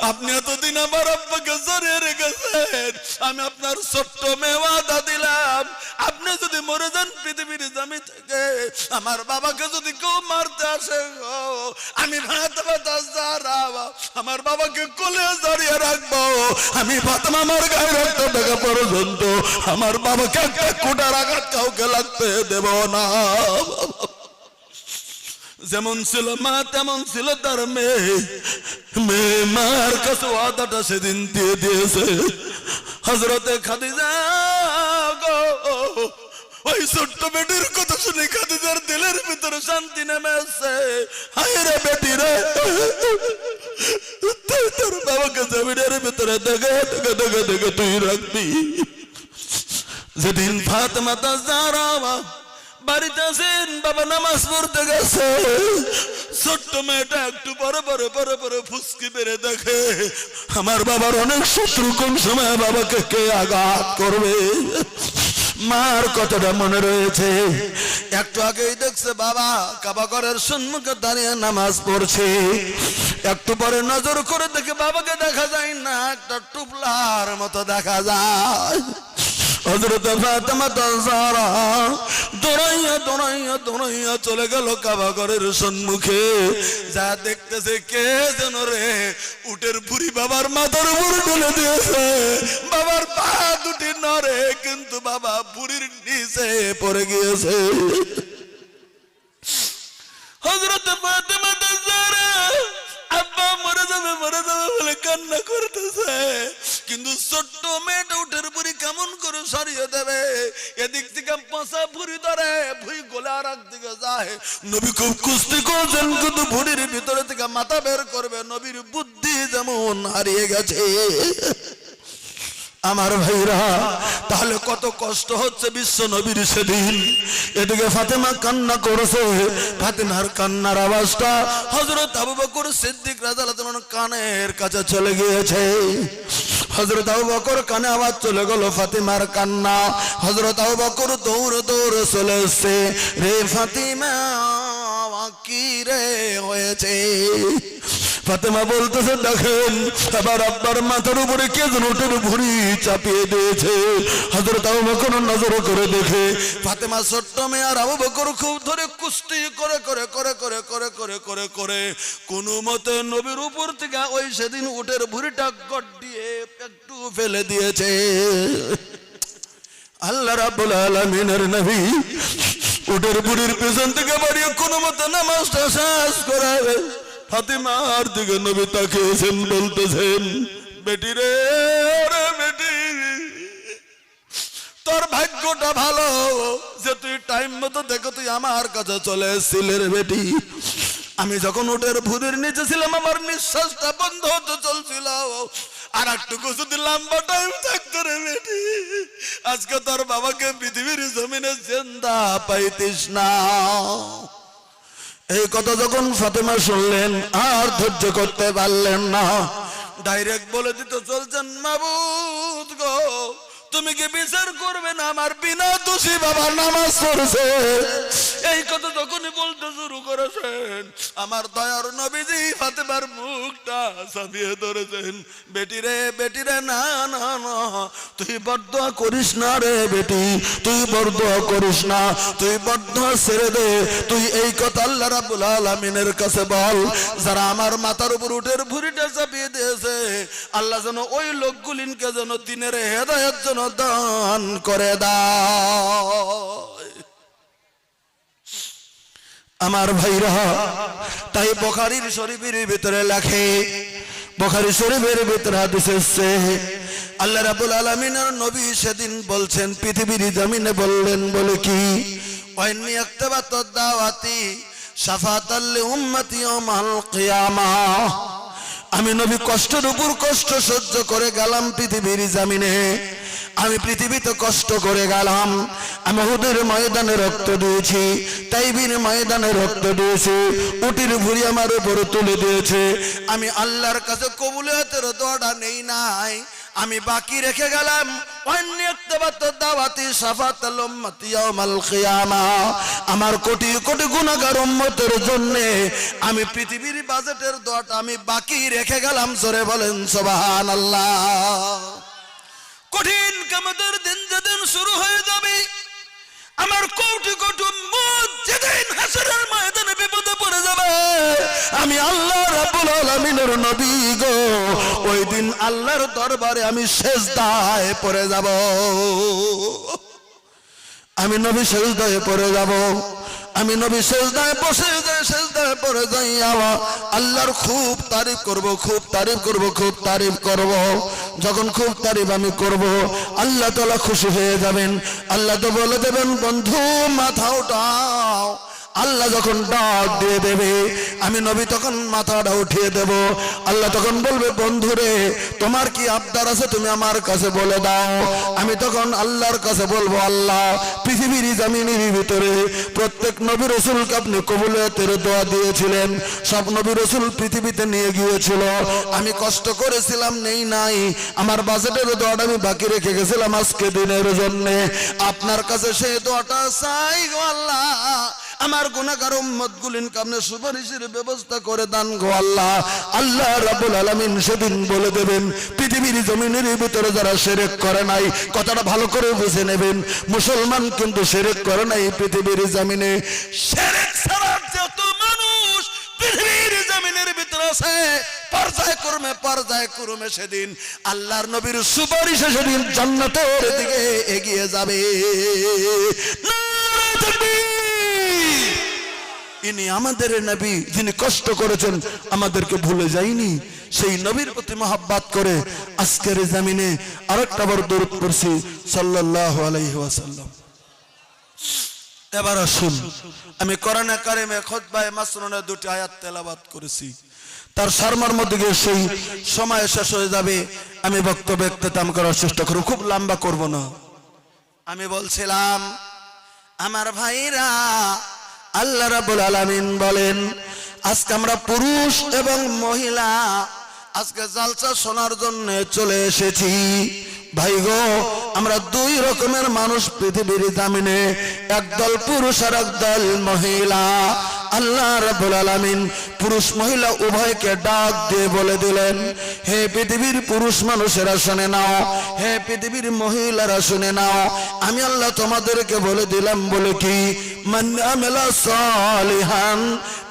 আপনি এতদিন আমার আব্বাকে জড়িয়ে রেখেছেন, আমি আপনার ছোট্ট মেয়ে ওয়াদা দিলাম, আপনি যদি মরে যান পৃথিবীর জমি থেকে, আমার বাবাকে যদি কেউ মারতে আসে, আমি ফাতেমা জাহরা আমার বাবাকে কোলে জড়িয়ে রাখবো। আমি ফাতেমা আমার গায়ে রক্ত দেখা পর্যন্ত আমার বাবাকে একটা কোটার আঘাত কাউকে লাগতে দেব না। যেমন ছিল মা তেমন ছিল তার মেয়ে, মেয়ে মার কাছে ওয়াদাটা সেদিন দিয়ে দিয়েছে। হযরতে খাদিজা গো, ওই ছোট্ট বেটির কথা শুনে খাদিজার দিলের ভিতরে শান্তি নেমে আসছে। হায় রে বেটি রে, তুই তোর বাবাকে জমিনের ভিতরে দেখে দেখে দেখে দেখে তুই রাখবি। যেদিন ফাতেমা জাহরা বাড়িতে আছেন, বাবা নামাজ পড়তে গেছে, ছোট্ট মেয়েটা একটু পরে পরে পরে পরে ফুসকি বেড়ে দেখে আমার বাবার অনেক শত্রু, কোন সময় বাবাকে কে আঘাত করবে। মার কথাটা মনে রয়েছে, একটু আগেই দেখছে বাবা কাবা ঘরের সম্মুখে দাঁড়িয়ে নামাজ পড়ছে, একটু পরে নজর করে দেখে বাবাকে দেখা যায় না, একটা টুপলার মতো দেখা যায়। হযরত ফাতেমা জাহরা দৌড়াইয়া দৌড়াইয়া দৌড়াইয়া চলে গেল কাবা ঘরের সম্মুখে, যা দেখতেছে কে যেন রে উটের ভুঁড়ি বাবার মাথার উপর ঢেলে দিয়েছে। বাবার পা দুটি নড়ে, কিন্তু বাবা ভুঁড়ির নিচে পড়ে গিয়েছে। হযরত ফাতেমা জাহরা আব্বা মরে যাবে বলে কান্না করতেছে, কিন্তু ছোট্ট মেয়েটা উটের ভুঁড়ি কেমন করে সরিয়ে দেবে? এদিক থেকে পাঁচা ভুঁড়ি ধরে, ভুঁড়ি গোলে আর একদিকে যায়। নবী খুব কুস্তি করছেন, কিন্তু ভুঁড়ির ভিতরে থেকে মাথা বের করবে, নবীর বুদ্ধি যেমন হারিয়ে গেছে। আমার ভাইরা, তাহলে কত কষ্ট হচ্ছে বিশ্ব নবীর সেদিন। এদিকে ফাতেমা কান্না করছে, ফাতেমার কান্নার আওয়াজটা হযরত আবু বকর সিদ্দিক রাদিয়াল্লাহু আনহু কানের কাছে চলে গিয়েছে। হযরত আবু বকর কানে আওয়াজ চলে গেল ফাতেমার কান্না। হযরত আবু বকর দৌড়ে দৌড়ে চলে এসেছে, রে ফাতেমা কি রে হয়েছে? ফাতেমা বলতেছে, দেখেন আবার আব্বার মাথার উপরে কে যেন উটের ভুঁড়ি চাপিয়ে দিয়েছে। হযরত আবু বকর নজর করে দেখে ফাতেমা ছোট্ট মেয়ে, আর আবু বকর খুব ধরে কুস্তি করে করে করে করে করে করে করে করে কোনো মতে নবীর উপর থেকে ওই সেদিন উটের ভুঁড়িটা গড়িয়ে একটু ফেলে দিয়েছে। আল্লাহ রাব্বুল আলামিনের নবী উটের ভুঁড়ির পেছন থেকে বাড়িয়ে কোনো মতে নামাজটা শেষ করে ফাতেমার দিকে নবী তাকিয়েছেন, বলতেছেন, বেটি রে, ওরে বেটি, তোর ভাগ্যটা ভালো যে তুই টাইম মতো দেখো তুই আমার কাছে চলে এসেছিলি রে বেটি। আমি যখন উটের ভুঁড়ির নিচে ছিলাম আমার নিঃশ্বাসটা বন্ধ হতে চলছিল, আর একটুকু যদি লম্বা টাইম থাকতো রে বেটি, আজকে তোর বাবাকে পৃথিবীর জমিনে জিন্দা পাইতিস না। এই কথা যখন ফাতেমা শুনলেন আর ধৈর্য করতে পারলেন না, ডাইরেক্ট বলে দিতে চলছেন, মাবুদ গো, তুমি কি বিচার করবে না আমার বিনা দোষী বাবা নামাজ পড়ছে? এই কথা যখনই বলতে শুরু করেছেন আমার দয়ার নবীজি ফাতেমার মুখটা চাপিয়ে ধরেছেন। বেটি রে, বেটি রে, না না না, তুই বরদোয়া করিস না রে বেটি, তুই বরদোয়া করিস না, তুই বরদোয়া ছেড়ে দে। তুই এই কথা আল্লাহ রাব্বুল আলামিনের কাছে বল, যারা আমার মাথার উপর উটের ভুঁড়িটা চাপিয়ে দিয়েছে, আল্লাহ যেন ওই লোকগুলিনকে যেন দিনের হেদায়েত যেন দান করে দাও। আমার ভাইরা, তাই বুখারীর শরীফের ভিতরে লেখে, বুখারী শরীফের ভিতরে হাদিস এসেছে, আল্লাহ রাব্বুল আলামিনের নবী সেদিন বলছেন, পৃথিবীর জমিনে বললেন বলে কি, ওয়াইন্নী আকতাবাতুদ দাওয়াতি শাফাতাল লিউম্মতি ইয়াউমাল কিয়ামাহ। আমি নবী কষ্টের উপর কষ্ট সহ্য করে গেলাম পৃথিবীর জমিনে, আমি পৃথিবীতে কষ্ট করে গেলাম, আমি উহুদের ময়দানে রক্ত দিয়েছি, তাইফের ময়দানে রক্ত দিয়েছি, উটের ভুঁড়ি আমার উপরে তুলে দিয়েছে, আমি আল্লাহর কাছে কবুলিয়তের দোয়াটা নেই নাই, আমি বাকি রেখে গেলাম আমার কোটি কোটি গুনাহগার উম্মতের জন্য আমি পৃথিবীর বাজেটের দোয়াটা আমি বাকি রেখে গেলাম। জোরে বলেন সুবহানাল্লাহ। কঠিন কিয়ামতের দিন যেদিন শুরু হয়ে যাবে, আমার কোটি কোটি উম্মত যেদিন হাসরের ময়দানে বিপদে পড়ে যাবে, আমি আল্লাহ রাব্বুল আলামিনের নবী গো, ওই দিন আল্লাহর দরবারে আমি সিজদায় পড়ে যাব, আমি নবী সিজদায় পড়ে যাব, আমি নবী সিজদায় বসে যাই, সিজদায় পড়ে যাই, আল্লাহর খুব তারিফ করব, খুব তারিফ করব, খুব তারিফ করব। যখন খুব তারিফ আমি করব, আল্লাহ তাআলা খুশি হয়ে যাবেন, আল্লাহ তো বলে দেবেন, বন্ধু মাথা উঠাও। আল্লাহ যখন ডাক দিয়ে দেবে, আমি নবী তখন মাথাটা উঠিয়ে দেব, আল্লাহ তখন বলবে, বন্ধুরে তোমার কি আবদার আছে তুমি আমার কাছে বলে দাও। আমি তখন আল্লাহর কাছে বলবো, আল্লাহ পৃথিবীর জমিনের ভিতরে প্রত্যেক নবী রাসূলকে আপনি কবুলিয়তের দোয়া দিয়েছিলেন, সব নবী রাসূল পৃথিবীতে নিয়ে গিয়েছিল, আমি কষ্ট করেছিলাম নেই নাই, আমার বাজেটের দোয়াটা আমি বাকি রেখে গেছিলাম আজকে দিনের জন্য, আপনার কাছে সেই দোয়াটা চাই গো আল্লাহ, আমার গুনাহগার উম্মত গুলিনকে আপনি সুপারিশের ব্যবস্থা করে দান গো আল্লাহ। আল্লাহ রাব্বুল আলামিন সেদিন বলে দেবেন, পৃথিবীর জমিনের ভিতরে যারা শিরক করে নাই, কথাটা ভালো করে বুঝে নেবেন, মুসলমান কিন্তু শিরক করে নাই পৃথিবীর জমিনে, শিরক ছাড়া যত মানুষ পৃথিবীর জমিনের ভিতরে আছে, পর্যায় ক্রমে সেদিন আল্লাহর নবীর সুপারিশে সেদিন জান্নাতের দিকে এগিয়ে যাবে। নারে তাকবীর। ইনি আমাদের নবী, যিনি কষ্ট করেছেন আমাদেরকে ভুলে যায়নি, সেই নবীর প্রতি মহব্বত করে আজকের জমিনে আরেকটা বার দরুদ পড়ছি সাল্লাল্লাহু আলাইহি ওয়াসাল্লাম। এবার আসুন, আমি কোরআনে কারিমে খুতবায়ে মাসনুনে দুটি আয়াত তেলাওয়াত করেছি, তার শর্মার মধ্যে গিয়ে সেই সময় শেষ হয়ে যাবে, আমি বক্তব্য ইখতিতাম করার চেষ্টা করব, খুব লম্বা করব না। আমি বলছিলাম আমার ভাইরা, আল্লাহ রাব্বুল আলামিন বলেন, আজকে আমরা পুরুষ এবং মহিলা আজকে জালসা শোনার জন্য চলে এসেছি। ভাই গো, আমরা দুই রকমের মানুষ পৃথিবীর জমিনে, একদল পুরুষ আর একদল মহিলা। আল্লাহ রাব্বুল আলামিন পুরুষ মহিলা উভয়কে ডাক দিয়ে বলে দিলেন, হে পৃথিবীর পুরুষ মানুষেরা শুনে নাও, হে পৃথিবীর মহিলারা শুনে নাও, আমি আল্লাহ তোমাদেরকে বলে দিলাম বলে কি, মান আমিলা সালিহান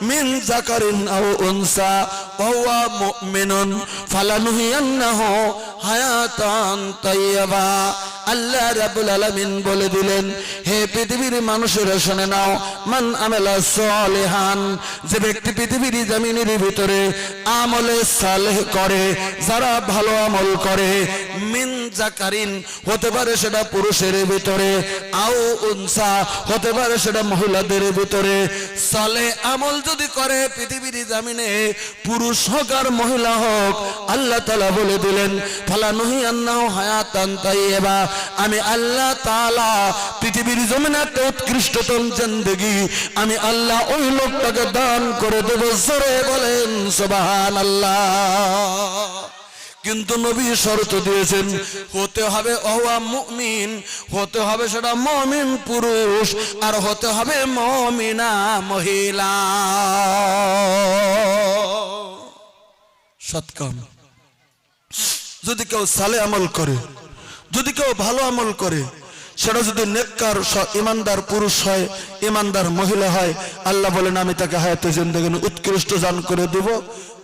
মিন যাকারিন আও উনসা ওয়া হুয়া মুমিনুন ফালানুহিয়ান্নাহু হায়াতান তাইয়্যিবা। আল্লাহ রাব্বুল আলামিন বলে দিলেন, হে পৃথিবীর মানুষেরা শুনে নাও, মান আমালা সালিহান, যে ব্যক্তি পৃথিবীর জমিনের ভিতরে আমলে সালেহ করে, যারা ভালো আমল করে, মিন যাকারিন হতে পারে সেটা পুরুষের ভিতরে, আও উনসা হতে পারে সেটা মহিলাদের ভিতরে, সালেহ আমল যদি করে পৃথিবীর জমিনে পুরুষ হোক আর মহিলা হোক, আল্লাহ তাআলা বলে দিলেন ফালানুহিয়ান্নাহু হায়াতান তাইয়্যিবা, আমি আল্লাহ তাআলা পৃথিবীর জমিনে একটা উৎকৃষ্টতম জিন্দেগি আমি আল্লাহ ওই লোকটাকে দান করে দেব। জোরে বলেন সুবহানাল্লাহ। কিন্তু নবী শর্ত দিয়েছেন, হতে হবে ওয়া মুমিন, হতে হবে সেটা মুমিন পুরুষ আর হতে হবে মুমিনা মহিলা। সৎকাম যদি কেউ সালে আমল করে, যদি কেউ ভালো আমল করে, সেটা যদি নেককার ইমানদার পুরুষ হয়, ইমানদার মহিলা হয়, আল্লাহ বলেন আমি তাকে হায়াতে জিন্দেগি উৎকৃষ্ট দান করে দেব।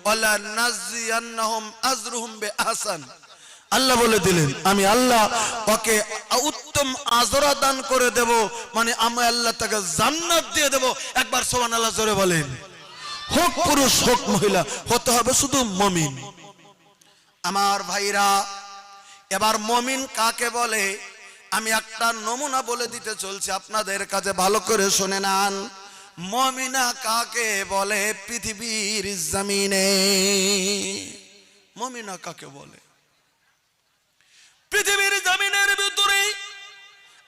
ওয়ালা নাজিয়ান্নাহুম আজরুহুম বিআহসান, আল্লাহ বলে দিলেন আমি আল্লাহ ওকে উত্তম আজরা দান করে দেব, মানে আমি আল্লাহ তাকে জান্নাত দিয়ে দেব। একবার সুবহানাল্লাহ জোরে বলেন। হোক পুরুষ হোক মহিলা, হতে হবে শুধু মুমিন। আমার ভাইরা, এবার মুমিন কাকে বলে আমি একটা নমুনা বলে দিতে চলছি আপনাদের কাছে, ভালো করে শুনে নেন। মুমিনা কাকে বলে পৃথিবীর জমিনে? মুমিনা কাকে বলে? পৃথিবীর জমিনের ভিতরে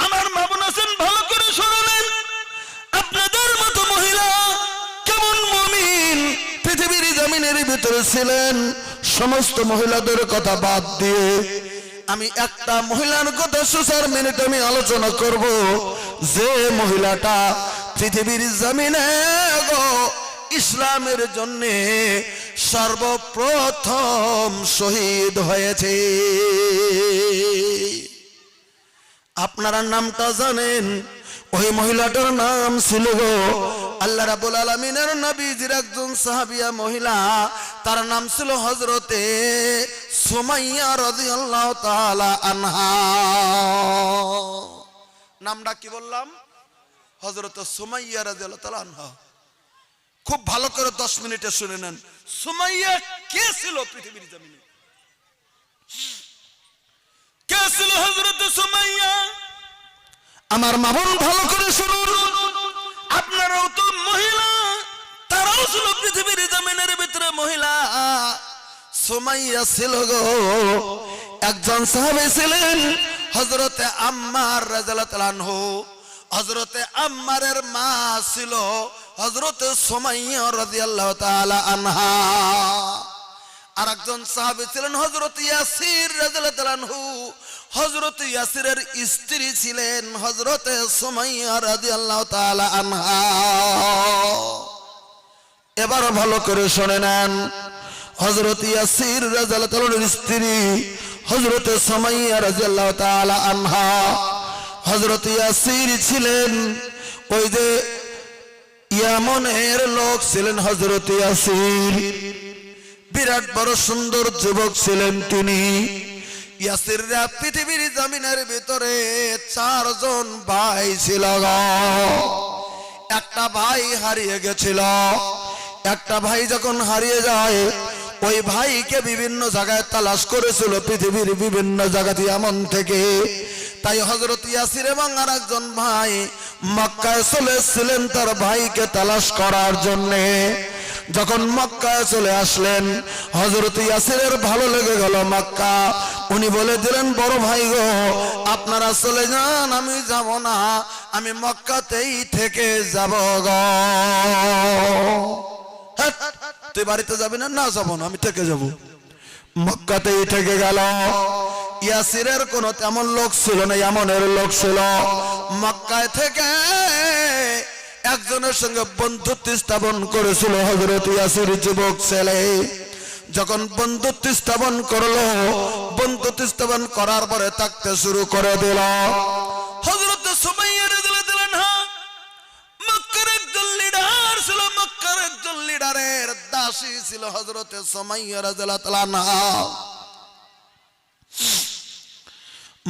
আমার মা বোন আছেন, ভালো করে শুনলেন। আপনাদের মতো মহিলা কেমন মুমিন পৃথিবীর জমিনের ভিতরে ছিলেন? সমস্ত মহিলাদের কথা বাদ দিয়ে আমি একটা মহিলার কথা 4 মিনিট আমি আলোচনা করব, যে মহিলাটা পৃথিবীর জমিনে ইসলামের জন্য সর্বপ্রথম শহীদ হয়েছে। আপনারা নামটা জানেন? ওই মহিলাটার নাম ছিল আল্লাহ রাব্বুল আলামিনের নবীজির একজন সাহাবিয়া মহিলা, তার নাম ছিল হযরতে সুমাইয়া রাদিয়াল্লাহু তাআলা আনহা। নামটা কি বললাম? হযরতে সুমাইয়া রাদিয়াল্লাহু তাআলা আনহা। খুব ভালো করে 10 মিনিটে শুনে নেন, সুমাইয়া কে ছিল পৃথিবীর জমিনে? কে ছিল হযরতে সুমাইয়া? আমার মা বোন ভালো করে শুনুন, আপনারাও তো মহিলা, তারাও ছিল পৃথিবীর জমিনের ভিতরে মহিলা। সুমাইয়া ছিল গো একজন সাহাবী ছিলেন হযরতে আম্মার রাদিয়াল্লাহু তাআলা আনহু। হযরতে আম্মারের মা ছিল হযরতে সুমাইয়া রাদিয়াল্লাহু তাআলা আনহা। আর একজন সাহাবী ছিলেন হযরত ইয়াসির রাদিয়াল্লাহু তাআলা আনহু। হযরত ইয়াসিরের স্ত্রী ছিলেন হযরতে সুমাইয়া রাদিয়াল্লাহু তাআলা আনহা। এবার ভালো করে শুনে নেন, হযরত ইয়াসির রাদিয়াল্লাহু তাআলার স্ত্রী হযরতে সুমাইয়া রাদিয়াল্লাহু তাআলা আনহা। হযরত ইয়াসির ছিলেন ওই যে ইয়ামনের লোক ছিলেন হযরত ইয়াসির, বিরাট বড় সুন্দর যুবক ছিলেন তিনি। ইয়াসিররা পৃথিবীর জমিনের ভিতরে 4 জন ভাই ছিল। একটা ভাই হারিয়ে গেছিল। একটা ভাই যখন হারিয়ে যায়, ওই ভাইকে বিভিন্ন জায়গায় তালাশ করেছিল পৃথিবীর বিভিন্ন জায়গাতে এমন থেকে। তাই হযরত ইয়াসির এবং আর একজন ভাই মক্কায় চলে এসেছিলেন তার ভাইকে তালাশ করার জন্যে। যখন মক্কায় চলে আসলেন, হযরত ইয়াসিরের ভালো লেগে গেল মক্কা। উনি বলে দিলেন, বড় ভাই গো আপনারা চলে যান, আমি যাব না, আমি মক্কাতেই থেকে যাব গো। তুই বাড়িতে যাবি না? না যাব না, আমি থেকে যাব। মক্কাতেই থেকে গেল। ইয়াসিরের কোন তেমন লোক ছিল না, ইয়ামনের লোক ছিল। মক্কায় থেকে একজনের সঙ্গে বন্ধুত্ব স্থাপন করেছিল হযরত ইয়াসির যুবক ছেলে। যখন বন্ধুত্ব স্থাপন করলো, বন্ধুত্ব স্থাপন করার পরে থাকতে শুরু করে দিল। হযরত সুমাইয়া রাদিয়াল্লাহু তাআলা মক্কার একজন লিডার ছিল, মক্কার একজন লিডারের দাসী ছিল হযরতে সুমাইয়া রাদিয়াল্লাহু তাআলা আনহা।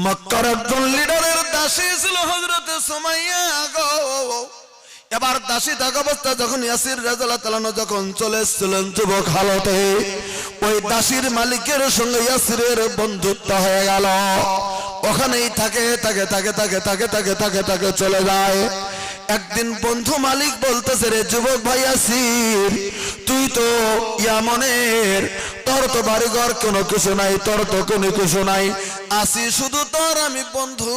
মক্কার একজন লিডারের দাসী ছিল হযরতে সুমাইয়া গো। এবার দাসী থাকা অবস্থা যখন ইয়াসির রাদিয়াল্লাহু তাআলা আনহু যখন চলে এসেছিলেন যুবক হালতে, ওই দাসীর মালিকের সঙ্গে ইয়াসিরের বন্ধুত্ব হয়ে গেল। ওখানেই থাকে থাকে থাকে থাকে থাকে থাকে থাকে থাকে চলে যায়। একদিন বন্ধু মালিক বলতেছে, রে যুবক ভাই ইয়াসির, তুই তো ইয়ামনের, তোর তো বাড়িঘর কোনো কিছু নাই, তোর তো কোনো কিছু নাই, আসি শুধু তোর আমি বন্ধু।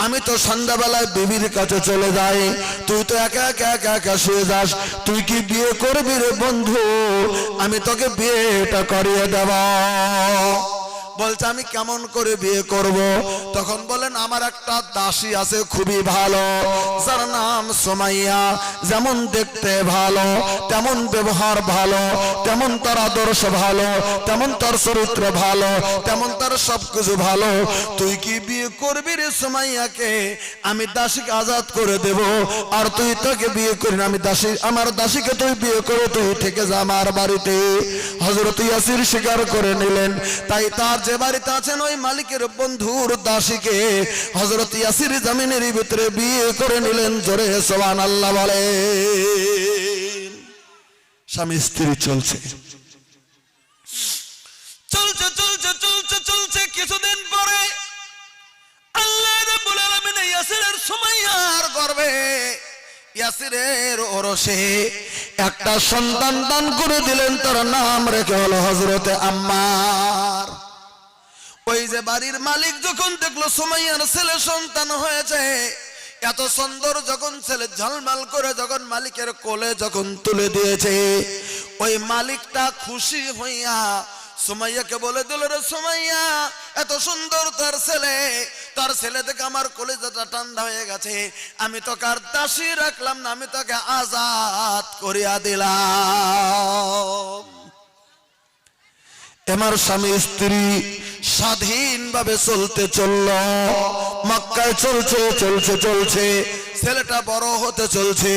আমি তো সন্ধ্যাবেলায় বিবির কাছে চলে যাই, তুই তো একা একা একা একা শুয়ে যাস, তুই কি বিয়ে করবি রে বন্ধু? আমি তোকে বিয়েটা করিয়ে দেব। বলছে আমি কেমন করে বিয়ে করব? তখন বলেন আমার একটা দাসী আছে খুবই ভালো, যার নাম সুমাইয়া। যেমন দেখতে ভালো, তেমন ব্যবহার ভালো, তেমন তার আদর্শ ভালো, তেমন তার চরিত্র ভালো, তেমন তার সবকিছু ভালো। তুই কি বিয়ে করবি রে সুমাইয়াকে? আমি দাসীকে আজাদ করে দেব, আর তুই তাকে বিয়ে করি না। আমি দাসী, আমার দাসীকে তুই বিয়ে করে তুই থেকে যা আমার বাড়িতে। হযরত ইয়াসির স্বীকার করে নিলেন। তাই তার যে বাড়িতে আছেন ওই মালিকের বন্ধুর দাসীকে হযরত ইয়াসির জমিনের ভিতরে বিয়ে করে নিলেন। জোরে সুবহানাল্লাহ বলে। স্বামী স্ত্রী চলছে চলছে চলছে চলছে চলছে। কিছুদিন পরে আল্লাহ রাব্বুল আলামিন ইয়াসিরের সুমাইয়ার গর্ভে, ইয়াসিরের ওরসে একটা সন্তান দান করে দিলেন। তার নাম রেখে হলো হযরতে আম্মার। ওই যে বাড়ির মালিক যখন দেখলো সুমাইয়ার ছেলে সন্তান হয়েছে, এত সুন্দর যখন ছেলে ঝলমল করে যখন মালিকের কোলে যখন তুলে দিয়েছে, ওই মালিকটা খুশি হইয়া সুমাইয়াকে বলে দিল, রে সুমাইয়া, এত সুন্দর তোর ছেলে দেখে আমার কলিজাটা ঠান্ডা হয়ে গেছে। আমি তোকে আর দাসী রাখলাম না, আমি তোকে আজাদ করিয়া দিলাম। আমার স্বামী স্ত্রী স্বাধীনভাবে চলতে চলল। মক্কায় চলছে চলছে চলছে, ছেলেটা বড় হতে চলছে।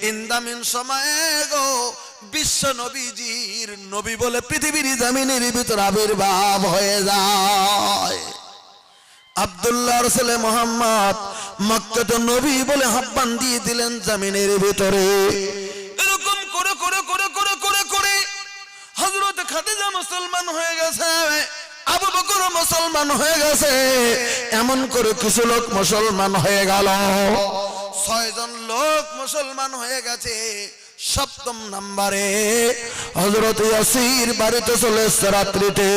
ইন্দামিন সময়ে গো বিশ্ব নবীজির নবী বলে পৃথিবীর জমিনের ভিতর আবির্ভাব হয়ে যায়। আব্দুল্লাহর ছেলে মুহাম্মদ মক্কাতে নবী বলে আহ্বান দিয়ে দিলেন জমিনের ভিতরে। এরকম করে করে করে করে করে করে হযরত খাদিজা মুসলমান হয়ে গেছে, আবু বকর মুসলমান হয়ে গেছে। এমন করে কিছু লোক মুসলমান হয়ে গেল। 6 জন লোক মুসলমান হয়ে গেছে। সপ্তম নম্বরে হযরত ইয়াসির বাড়িতে চলে এসেছে রাত্রিতে।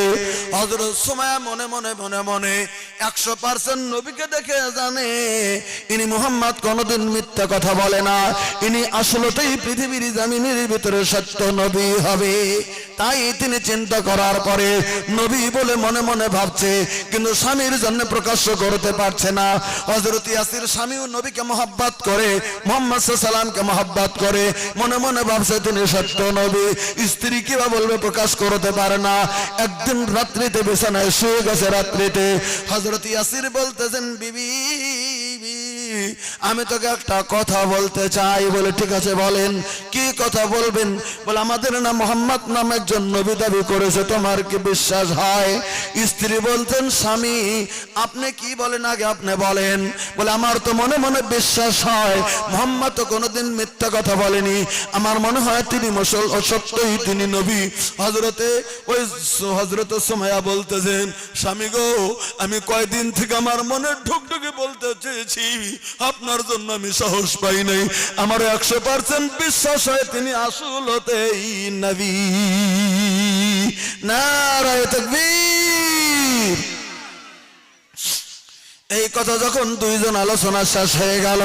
হযরত সুমাইয়া মনে মনে মনে মনে 100% নবীকে দেখে জানে ইনি মুহাম্মদ কোনদিন মিথ্যা কথা বলে না, ইনি আসলেই পৃথিবীর জমিনের ভিতরে সত্য নবী হবে। তাই তিনি চিন্তা করার পরে নবী বলে মনে মনে ভাবছে, কিন্তু স্বামীর জন্য প্রকাশ্য করতে পারছে না। হযরত ইয়াসির স্বামীও নবীকে মহব্বত করে, মুহাম্মদ সাল্লাল্লাহু আলাইহি সাল্লামকে মহব্বত করে, মনে মনে ভাবছে তিনি সত্য নবী। স্ত্রী কিবা বলবে প্রকাশ করতে পারে না। একদিন রাত্রিতে বিছানায় শুয়ে গেছে। রাত্রিতে হযরত ইয়াসির বলতেছেন, বিবি আমি তোকে একটা কথা বলতে চাই। বলে ঠিক আছে বলেন। কি কথা বলবেন? বলে আমাদের না মুহাম্মদ নামে একজন নবী দাবি করেছে, তোমার কি বিশ্বাস হয়? স্ত্রী বলতেন, স্বামী আপনি কি বলেন আগে আপনি বলেন। বলে আমার তো মনে মনে বিশ্বাস হয় মুহাম্মদ তো কোনোদিন মিথ্যা কথা বলেনি, আমার মনে হয় তিনি সত্যই তিনি নবী। হযরত সুমাইয়া বলতেছেন, স্বামী গো আমি কয়দিন থেকে আমার মনে ঢুকঢুকে বলতে চেয়েছি, আপনার জন্য আমি সাহস পাই নাই। আমার 100% বিশ্বাস হয় তিনি আসলেই নবী। নারায়ে তাকবীর। এই কথা যখন দুইজন আলোচনা শেষ হয়ে গেল,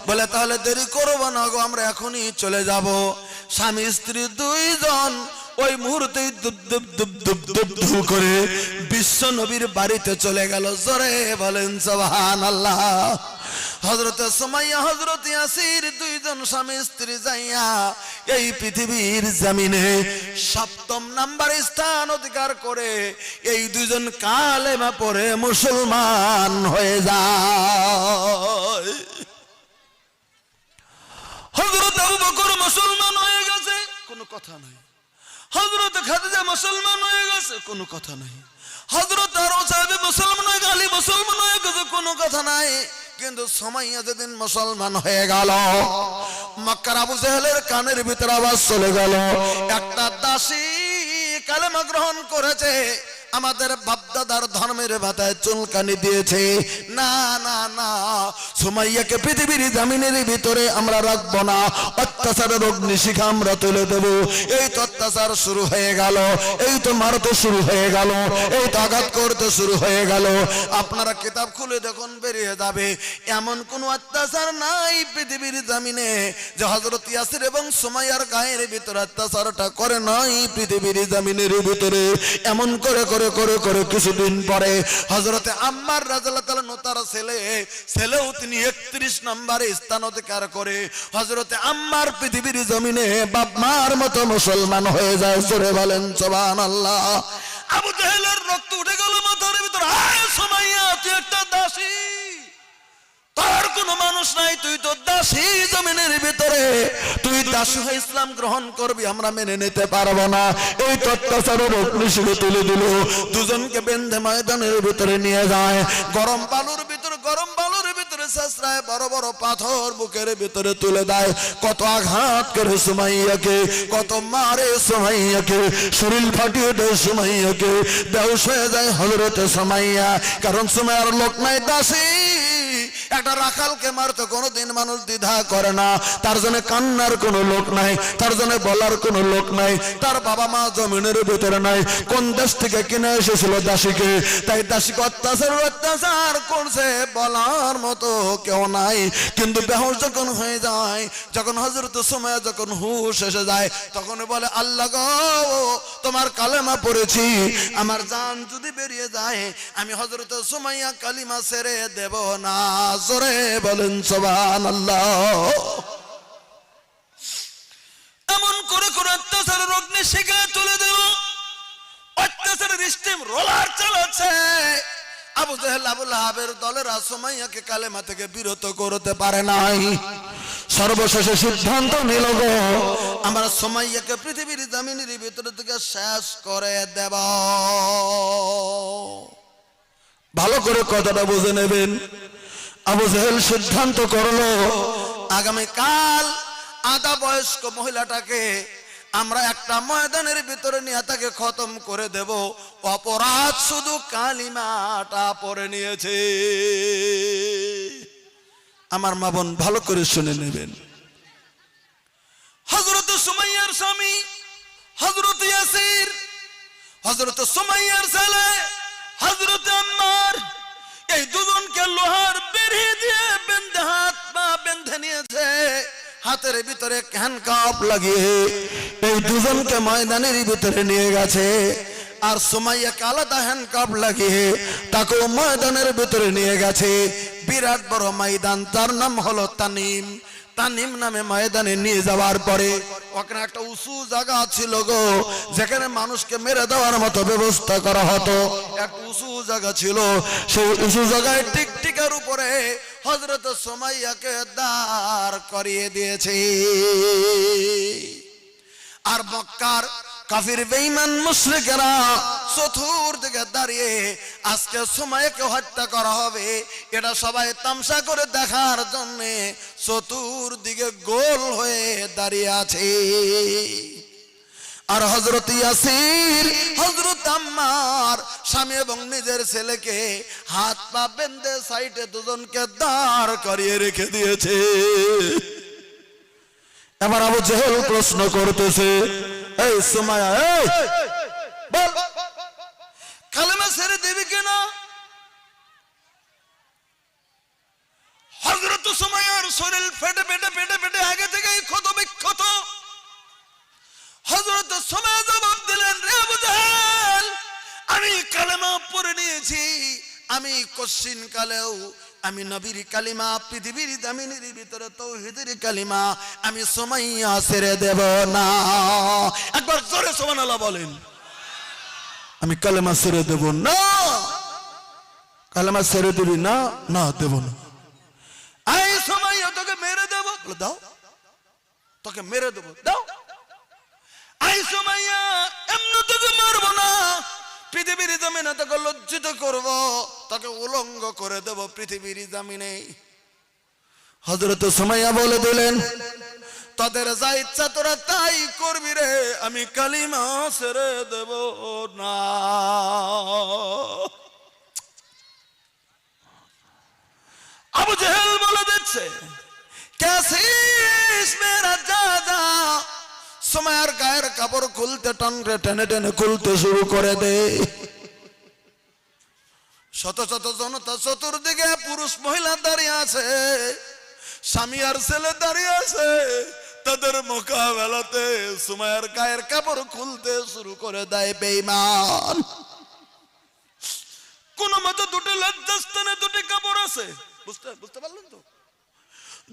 বলে তাহলে দেরি করব না গো, আমরা এখনই চলে যাব। স্বামী স্ত্রী দুইজন ওই মুহূর্তেই দুব দুব দুব দুব দুব দুব করে বিশ্ব নবীর বাড়িতে চলে গেল। জোরে বলেন সুবহানাল্লাহ। হযরত সুমাইয়া হযরত ইয়াসির দুইজন স্বামী স্ত্রী যাইয়া এই পৃথিবীর জমিনে 7ম নম্বরে স্থান অধিকার করে এই দুইজন কালেমা পড়ে মুসলমান হয়ে যায়। হযরত আবু বকর মুসলমান হয়ে গেছে। কথা নাই। হযরত খাদিজা মুসলমান হয়ে গেছে, কোনো কথা নাই। হযরত আরো সাহাবী মুসলমান হয়ে গেল, মুসলমান হয়ে গেছে, কোনো কথা নাই। কিন্তু সুমাইয়া যেদিন মুসলমান হয়ে গেল, মক্কার আবু জেহেলের কানের ভিতরে আওয়াজ চলে গেল, একটা দাসী কালেমা গ্রহণ করেছে, আমাদের বাপদাদার ধর্মের ভাতায় চুলকানি দিয়েছে। না না না, সুমাইয়াকে পৃথিবীর জামিনের ভিতরে আমরা রাখবো না, অত্যাচারের অগ্নিশিখা আমরা তুলে দেব। এই তো অত্যাচার শুরু হয়ে গেল, এই তো মারতে শুরু হয়ে গেল, এই তো আঘাত করতে শুরু হয়ে গেল। আপনারা কিতাব খুলে দেখুন, বেরিয়ে যাবে এমন কোন অত্যাচার নাই পৃথিবীর জামিনে যে হযরত ইয়াসির এবং সুমাইয়ার গায়ের ভিতরে অত্যাচারটা করে নাই পৃথিবীর জামিনের ভিতরে। এমন করে করে করে করে কিছুদিন পরে হযরতে আম্মার রাদিয়াল্লাহু তাআলা তার ছেলেও তিনি 31 নম্বরে স্থান অধিকার করে হযরতে আম্মার পৃথিবীর জমিনে বাপ মার মতো মুসলমান হয়ে যায়। জোরে বলেন সুবহানাল্লাহ। আবু জেহেলের রক্ত উঠে গেল মাথার ভিতরে। আয় সুমাইয়া, তুই একটা দাসী, তোর কোনো মানুষ নাই, তুই তো দাসী জমিনের ভিতরে, তুই দাসী হয়ে ইসলাম গ্রহণ করবি, আমরা মেনে নিতে পারবো না। এই অত্যাচারের অগ্নিশিখা তুলে দিল, দুজনকে বেঁধে ময়দানের ভিতরে নিয়ে যায়, গরম বালুর ভিতরে শেষরায় বড় বড় পাথর বুকের ভিতরে তুলে দেয়। কত আঘাত করে সুমাইয়াকে, কত মারে সুমাইয়াকে, শরীর ফাটিয়ে দেয় সুমাইয়াকে, বেহুশ হয়ে যায় হযরত সুমাইয়া। কারণ সুমাইয়ার লোক নাই, দাসী। একটা রাখালকে মারতে কোনোদিন মানুষ দ্বিধা করে না, তার জন্য কান্নার কোনো লোক নাই, তার জন্য বলার কোনো লোক নাই, তার বাবা মা জমিনের ভিতরে নাই, কোন দেশ থেকে কিনে এসেছিল দাসীকে, তাই দাসীকে অত্যাচার করছে, বলার মতো কেউ নাই। কিন্তু বেহুশ যখন হয়ে যায়, যখন হযরত সুমাইয়া যখন হুঁশ এসে যায়, তখন বলে, আল্লাহ গো, তোমার কালেমা পড়েছি, আমার জান যদি বেরিয়ে যায় আমি হযরত সুমাইয়া কালিমা ছেড়ে দেব না। জোরে বলেন সুবহানাল্লাহ। এমন করে করে অত্যাচারের অগ্নিশিখা তুলে দিল, অত্যাচারের স্টিম রোলার চালাচ্ছে। আবু জেহেল আবু লাহাবের দলেরা সুমাইয়াকে কালেমা থেকে বিরত করতে পারে নাই। সর্বশেষে সিদ্ধান্ত নিল, গো আমরা সুমাইয়াকে পৃথিবীর জমিনের ভিতর থেকে শেষ করে দেব। ভালো করে কথাটা বুঝে নেবেন। আবু জেহেল সিদ্ধান্ত করলো, আগামীকাল আধা বয়স্ক মহিলাটাকে আমরা একটা ময়দানের ভিতরে নিয়ে তাকে খতম করে দেব। অপরাধ শুধু কালিমাটা পড়ে নিয়েছে। আমার মা বোন ভালো করে শুনে নেবেন। হযরত সুমাইয়ার স্বামী হযরত ইয়াসির, হযরত সুমাইয়ার ছেলে হযরত আম্মার, এই দুজনকে লোহার বেড়ি দিয়ে বেঁধে হাত পা বেঁধে নিয়েছে, হাতের ভিতরে হ্যান্ডকাপ লাগিয়ে এই দুজনকে ময়দানের ভিতরে নিয়ে গেছে। আর সুমাইয়াকে আলাদা হ্যান্ডকাপ লাগিয়ে তাকে ময়দানের ভিতরে নিয়ে গেছে। বিরাট বড় ময়দান, তার নাম হলো তানিম। তানিম নামে ময়দানে নিয়ে যাওয়ার পরে ওখানে একটা উঁচু জায়গা ছিল, গো যেখানে মানুষকে মেরে দেওয়ার মতো ব্যবস্থা করা হতো। একটা উঁচু জায়গা ছিল, সেই উঁচু জায়গায় টিকটিকার উপরে হযরত সুমাইয়াকে দাঁড় করিয়ে দিয়েছে। আর মক্কার কাফির বেঈমান মুশরিকরা চতুর্দিকে দাঁড়িয়ে আজকে সুমাইয়াকে হত্যা করা হবে এটা সবাই তামসা করে দেখার জন্য চতুর্দিকে গোল হয়ে দাঁড়িয়ে আছে। আর হযরত ইয়াসির, হযরত আম্মার স্বামী এবং নিজের ছেলেকে হাত পা বেঁধে সাইডে দুজনকে দাঁড় করিয়ে রেখে দিয়েছে। এবার আবু জেহেল প্রশ্ন করতেছে, এই সুমাইয়া, এই বল কালেমা ছেড়ে দিবি কিনা? হযরত সুমাইয়ার শরীর ফেটে ফেটে ফেটে ফেটে আগে থেকেই ক্ষত বিক্ষত। হযরত সুমাইয়া জবাব দিলেন, রে আবু জেহেল, আমি কালেমা পড়ে নিয়েছি, আমি কশিন কালেও আমি নবীর কালিমা, পৃথিবীর জামিনের ভিতরে তাওহীদের কালিমা আমি সুমাইয়া ছেড়ে দেব না। একবার জোরে সুবহানাল্লাহ বলেন। আমি কালেমা ছেড়ে দেব না। কালেমা ছেড়ে দিবি না? না, দেব না। এই সুমাইয়া তোকে মেরে দেব। বলে দাও, তোকে মেরে দেব, দাও। এই সুমাইয়া এমনি তোকে মারবো না, পৃথিবীর জমিনে তোকে লজ্জিত করব, তাকে উলঙ্গ করে দেব পৃথিবীর জমিনে। হযরত সুমাইয়া বলে দিলেন, তাদের যা ইচ্ছা তোরা তাই করবি রে, আমি কালিমা ছেড়ে দেব না। আবু জেহেল বলে দিচ্ছে, ক্যাসিস মেরা দাদা, সুমাইয়ার গায়ের কাপড় খুলতে টানরে টেনে টেনে খুলতে শুরু করে দে। শত শত জনতা চতুর্দিকে পুরুষ মহিলা দাঁড়িয়ে আছে, স্বামী আর ছেলে দাঁড়িয়ে আছে, তাদের মোকাবেলাতে সুমাইয়ার গায়ের কাপড় খুলতে শুরু করে দেয় বেঈমান। কোন মতে দুটি লজ্জাস্থানে দুটি কাপড় আছে, বুঝতে পারলেন তো?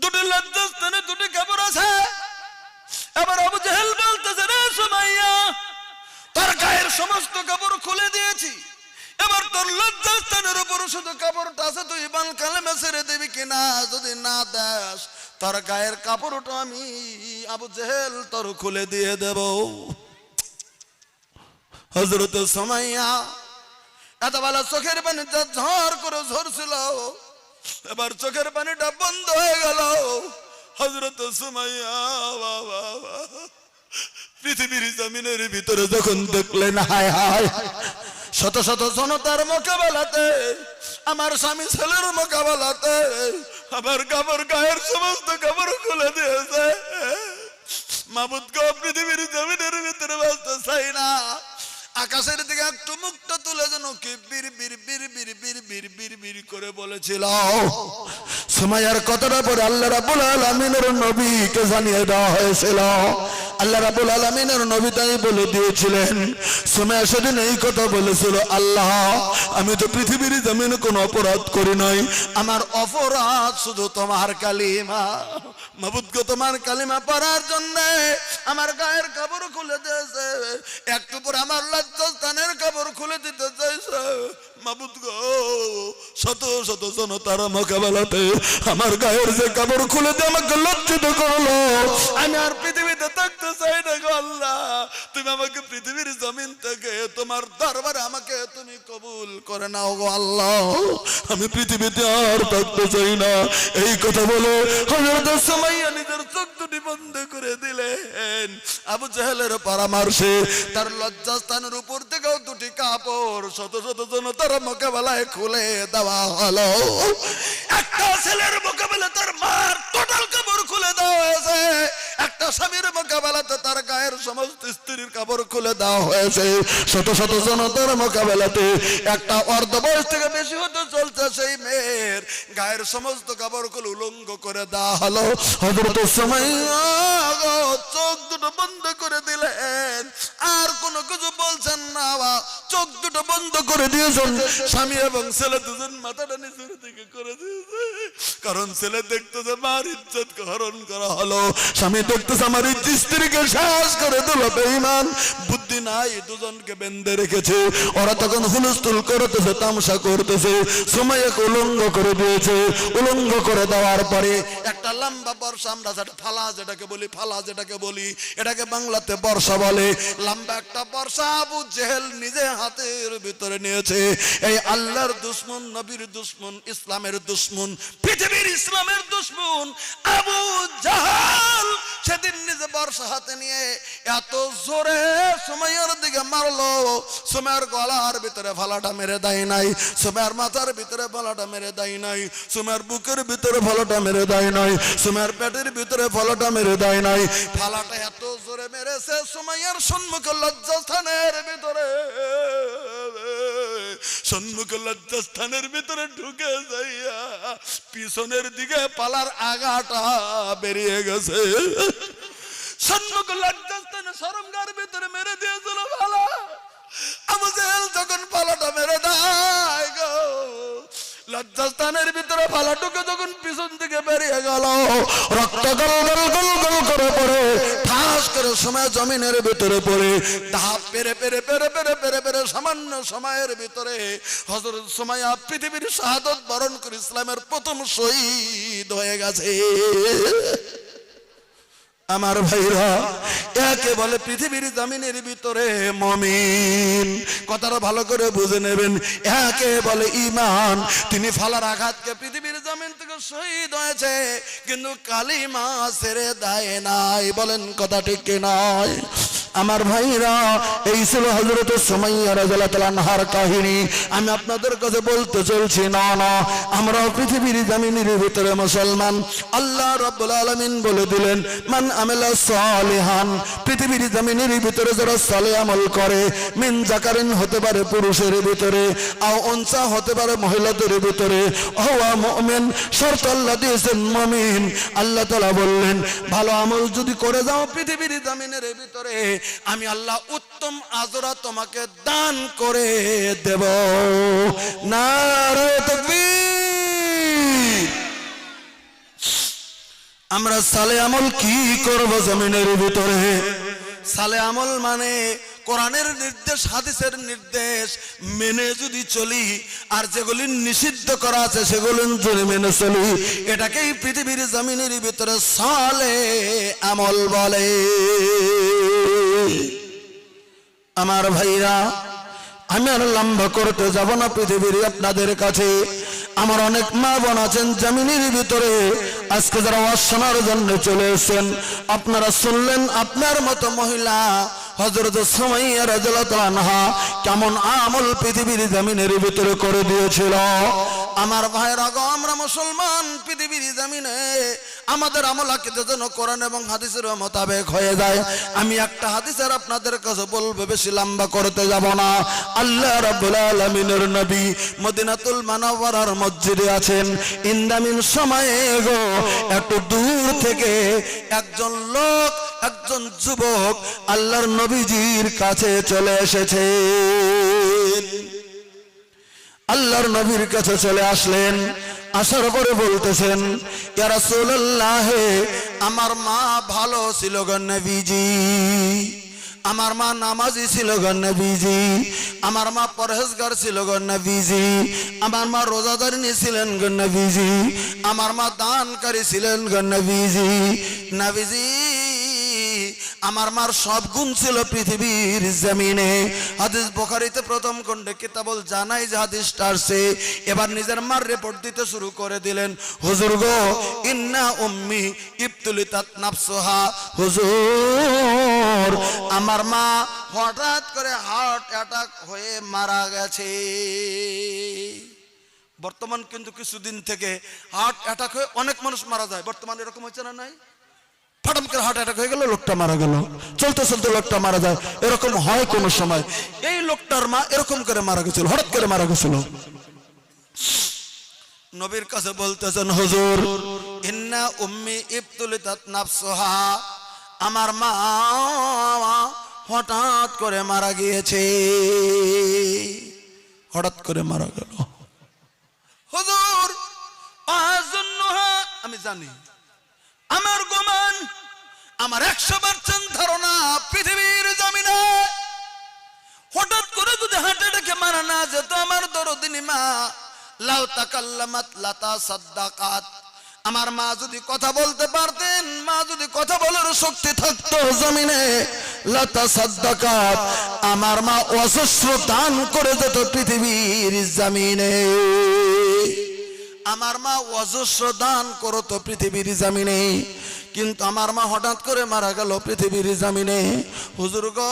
দুটি লজ্জাস্থানে দুটি কাপড় আছে। এবার আবু জেহেল বলতেছে, রে সুমাইয়া, তার গায়ের সমস্ত কাপড় খুলে দিয়েছি, এবার তোর লজ্জাস্থানের উপর শুধু কাপড়টা আছে, তুই বাল কালেমা ছেড়ে দিবি কিনা? যদি না দেস, তার গায়ের কাপড়টা আমি আবু জেহেল তোর খুলে দিয়ে দেব। হযরত সুমাইয়া এত বেলা চোখের পানিটা ঝড় করে ঝরছিল, এবার চোখের পানিটা বন্ধ হয়ে গেল। হযরত সুমাইয়া পৃথিবীর জমিনের ভিতরে যখন দেখলেন, হায় হায়, শত শত জনতার মোকাবেলাতে, আমার স্বামী ছেলের মোকাবেলাতে আমার কাপড়, গায়ের সমস্ত কাপড় খুলে দিয়েছে। মাবুদ গো, পৃথিবীর জমিনের ভিতরে বাঁচতে চাই না। আকাশের দিকে একটু মুখটা তুলে যেন কি বীর বীর বীর বীর বীর বীর বীর বীর করে বলেছিল। সুমাইয়ার কথাটা পরে আল্লাহ রাব্বুল আলামিনের নবীকে জানিয়ে দেওয়া হয়েছিল। আল্লাহ রাব্বুল আলামিনের নবী তাই বলে দিয়েছিলেন, সুমাইয়া সেদিন এই কথা বলেছিল, আল্লাহ, আমি তো পৃথিবীর জমিনে কোনো অপরাধ করি নাই, আমার অপরাধ শুধু তোমার কালিমা। মাবুদ গো, তোমার কালিমা পড়ার জন্য আমার গায়ের কাপড় খুলে দিয়েছে, একটু পর আমার লজ্জাস্থানের কাপড় খুলে দিতে চাইছে। মাবুদ গো, শত শত জনতার মোকাবেলাতে আমার গায়ের যে কাপড় খুলে দিয়ে আমাকে লজ্জিত করলো, আমি আর পৃথিবীতে থাকতে চাই না গো আল্লাহ। তুমি আমাকে পৃথিবীর জমিন থেকে তোমার দরবারে আমাকে তুমি কবুল করে নাও গো আল্লাহ, আমি পৃথিবীতে আর থাকতে চাই না। এই কথা বলে হযরত সুমাইয়া নিজের চোখ দুটি বন্ধ করে দিলেন। আবু জেহেলের পরামর্শে তার লজ্জাস্থানের উপর থেকেও দুটি কাপড় শত শত জনতার মোকাবেলায় খুলে দেওয়া হলো। একটা ছেলের মোকাবেলা তার মার টোটাল কাপড় খুলে দেওয়া হয়েছে, একটা স্বামীর মোকাবেলাতে তার গায়ের সমস্ত স্ত্রীর কাপড় খুলে দেওয়া হয়েছে। শত শত জনতার মোকাবেলাতে একটা অর্ধ বয়স থেকে বেশি হতে চলছে সেই মেয়ের গায়ের সমস্ত কাপড় খুলে উলঙ্গ করে দেওয়া হলো। হযরত সুমাইয়া চোখ দুটো বন্ধ করে দিলেন, আর কোনো কিছু বলছেন না, চোখ দুটো বন্ধ করে দিয়েছেন। স্বামী এবং ছেলে দুজন মাথাটা নিচের দিকে করে দিয়েছে, কারণ ছেলে দেখতেছে মার ইজ্জতকে হরণ করা হলো, স্বামী দেখতেছে আমার স্ত্রীকে শেষ করে দিল। বেঈমান, বুদ্ধি নাই, দুজনকে বেঁধে রেখেছে। ওরা তখন হুলস্থুল করতেছে, তামাশা করতেছে। সুমাইয়াকে উলঙ্গ করে দিয়েছে। উলঙ্গ করে দেওয়ার পরে একটা লম্বা বর্ষা, আমরা যেটা ফালা যেটাকে বলি, ফালা যেটাকে বলি, এটাকে বাংলাতে বর্ষা বলে। লম্বা একটা বর্ষা আবু জেহেল নিজে হাতের ভিতরে নিয়েছে। এই আল্লাহর দুশমন, নবীর দুশমন, ইসলামের দুশমন, পৃথিবীর ইসলামের দুশমন আবু জাহাল সেদিন নিজে বর্ষা হাতে নিয়ে এত জোরে সুমাইয়ার দিকে মারলো, সুমাইয়ার গলার ভিতরে ফালাটা মেরে দেয় নাই, সুমাইয়ার মাথার ভিতরে ফালাটা মেরে দেয় নাই, সুমাইয়ার বুকের ভিতরে ফালাটা মেরে দেয় নাই, সুমাইয়ার পেটের ভিতরে ফালাটা মেরে দেয় নাই। ফালাটা এত জোরে মেরেছে সুমাইয়ার সম্মুখে লজ্জাস্থানের ভিতরে, সম্মুখে লজ্জাস্থানের ভিতরে ঢুকে যাইয়া পিছনের দিকে পালার আগাটা বেরিয়ে গেছে। সম্মুখ লজ্জাস্থানে শরমগার ভিতরে মেরে দিয়েছিল পালা। আবু জেহেল যখন পালাটা মেরে দেয় গো, লজ্জাস্থানের ভিতরে পালা ঢুকে যখন পিছন দিকে বেরিয়ে গেল, রক্ত গল গল গল গল করে পড়ে ঠাস করে সময় জমিনের ভিতরে পড়ে ধাপ পেরে পেরে পেরে পেরে পেরে পেরে সামান্য সময়ের ভিতরে হযরত সুমাইয়া পৃথিবীর শাহাদত বরণ করে ইসলামের প্রথম শহীদ হয়ে গেছে। আমার ভাইরা, একে বলে পৃথিবীর জমিনের ভিতরে মুমিন। কথাটা ভালো করে বুঝে নেবেন, একে বলে ঈমান। তিনি ফালার আঘাতকে পৃথিবীর জমিন থেকে শহীদ হয়েছে, কিন্তু কালিমা ছেড়ে দেয় নাই। বলেন কথা ঠিক কি নয়? আমার ভাইরা, এই ছিল হযরত সুমাইয়া রাদিয়াল্লাহু তাআলা আনহার কাহিনী। আমি আপনাদের কাছে বলতে চলছি, না না, আমরা পৃথিবীর জমিনের ভিতরে মুসলমান। আল্লাহ রাব্বুল আলামিন বলে দিলেন, মান আমিলা সালিহান, পৃথিবীর জমিনের ভিতরে যারা সালেহ আমল করে, মিন যাকারিন হতে পারে পুরুষের ভিতরে, আও উনসা হতে পারে মহিলাদের ভিতরে, হুয়া মুমিন, শর্ত আল্লাহ দিয়েছেন মুমিন। আল্লাহ তাআলা বললেন, ভালো আমল যদি করে যাও পৃথিবীর জমিনের ভিতরে, আমি আল্লাহ উত্তম আজরা তোমাকে দান করে দেব। নারে তাকবীর। আমরা সালে আমল কি করব জমিনের ভিতরে? সালে আমল মানে কোরআনের নির্দেশ, হাদিসের নির্দেশ মেনে যদি চলি, আর যেগুলি নিষিদ্ধ করা আছে সেগুলি যদি মেনে চলি, এটাকেই পৃথিবীর জমিনের ভিতরে সালে আমল বলে। আমার ভাইরা, আমি আর লম্বা করতে যাব না পৃথিবীর আপনাদের কাছে। আমার অনেক মা বোন আছেন জমিনের ভিতরে, আজকে যারা ওয়াজ শোনার জন্য চলে এসেছেন, আপনারা শুনলেন আপনার মতো মহিলা হযরত সুমাইয়া রাদিয়াল্লাহু তাআলা আনহা কেমন আমল পৃথিবীর জমিনের ভিতরে করে দিয়েছিল। আমার ভাইরা গো, আমরা মুসলমান, পৃথিবীর জমিনে আমাদের আমল আকীদা যেন কোরআন এবং হাদিসের মোতাবেক হয়ে যায়। আমি একটা হাদিসের আপনাদের কাছে বলবো, বেশি লম্বা করতে যাব না। আল্লাহ রাব্বুল আলামিনের নবী মদিনাতুল মুনাওয়ারার মসজিদে আছেন। ইন্দামিন সময়ে গো, একটু দূর থেকে একজন লোক, একজন যুবক আল্লাহর নবীজির কাছে চলে এসেছে। আল্লাহর নবীর কাছে চলে আসলেন, আসার পরে বলতেছেন, ইয়া রাসূলুল্লাহ, আমার মা ভালো ছিল গো নবীজি, আমার মা নামাজি ছিল গো নবীজি, আমার মা পরহেজগার ছিল গো নবীজি, আমার মা রোজাদারিনী ছিলেন গো নবীজি, আমার মা দানকারী ছিলেন গো নবীজি। নবীজি, আমার মার সব গুণ ছিল পৃথিবীর জমিনে। হাদিস বুখারীতে প্রথম খণ্ডে কিতাবুল জানাইজ হাদিসটা আসছে। এবার নিজের মার রিপোর্ট দিতে শুরু করে দিলেন, হুজুর গো, ইন্না উম্মি ইবতুলিতাত নাফসুহা, হুজুর আমার মা হঠাৎ করে হার্ট অ্যাটাক হয়ে মারা গেছে। বর্তমান কিন্তু কিছুদিন থেকে হার্ট অ্যাটাক হয়ে অনেক মানুষ মারা যায়। বর্তমানে এরকম হচ্ছে না? নাই, ফাটাম করে হার্ট অ্যাটাক হয়ে গেল, লোকটা মারা গেল, চলতে চলতে লোকটা মারা যায়। এরকম হয় কোন সময়? এই লোকটার মা এরকম করে মারা গেছিল, হঠাৎ করে মারা গেছিল। নবীর কাছে বলতেছেন, হুজুর, ইন্না উম্মি ইবতুলিতাত নাফসুহা, আমার মা হঠাৎ করে মারা গিয়েছে। হঠাৎ করে মারা গেল। হুজুর, আমি জানি, আমার গোমান, আমার 100% ধারণা, পৃথিবীর জমিনে হঠাৎ করে যদি হার্ট অ্যাটাকে মারা না যেত আমার দরদিনী মা, লাউ তাকাল্লামাত লাতা সাদ্দাকাত, আমার মা যদি কথা বলতে পারতেন, মা যদি কথা বলার শক্তি থাকতো জমিনে, লাতা সাদ্দাকাত, আমার মা অজস্র দান করে যেত পৃথিবীর জমিনে। আমার মা অজস্র দান করতো পৃথিবীর জমিনে, কিন্তু আমার মা হঠাৎ করে মারা গেল পৃথিবীর জমিনে। হুজুর গো,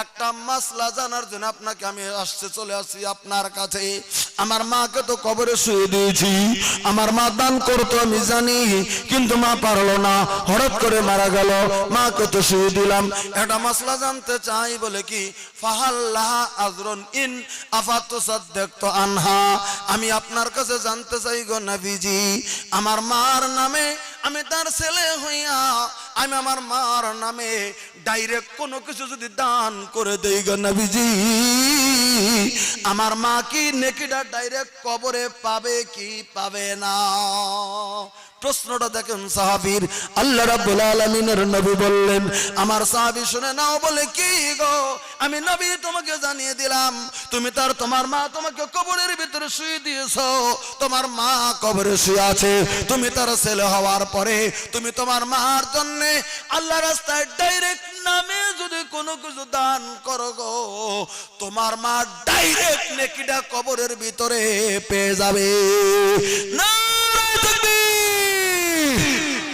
একটা মাসলা জানার জন্য আপনাকে আমি চলে আসছি আপনার কাছে। আমার মাকে তো কবরে শুয়ে দিয়েছি, আমার মা দান করতো আমি জানি, কিন্তু মা পারলো না, হঠাৎ করে মারা গেল, মাকে তো শুয়ে দিলাম। একটা মাসলা জানতে চাই, বলে কি, ফাহাল্লাহা আজরুন ইন আফাতুসাদ্দাকতু আনহা, আমি আপনার কাছে জানতে চাই গো নবীজি, আমার মার নামে, আমি তার ছেলে হইয়া আমি আমার মার নামে ডাইরেক্ট কোনো কিছু যদি দান করে দেই গো নবীজি, আমার মা কি নেকিটা ডাইরেক্ট কবরে পাবে কি পাবে না? প্রশ্নটা দেখেন সাহাবীর। আল্লাহ রাব্বুল আলামিনের নবী বললেন, আমার সাহাবী শুনে নাও, বলে কি গো, আমি নবী তোমাকে জানিয়ে দিলাম, তুমি তার তোমার মা তোমাকে কবরের ভিতরে শুয়ে দিয়েছো, তোমার মা কবরে শুয়ে আছে, তুমি তার ছেলে হওয়ার পরে তুমি তোমার মার জন্য আল্লাহ রাস্তায় ডাইরেক্ট নামে যদি কোনো কিছু দান করো গো, তোমার মা ডাইরেক্ট নেকিটা কবরের ভিতরে পেয়ে যাবে। নারায়ে তাকবীর।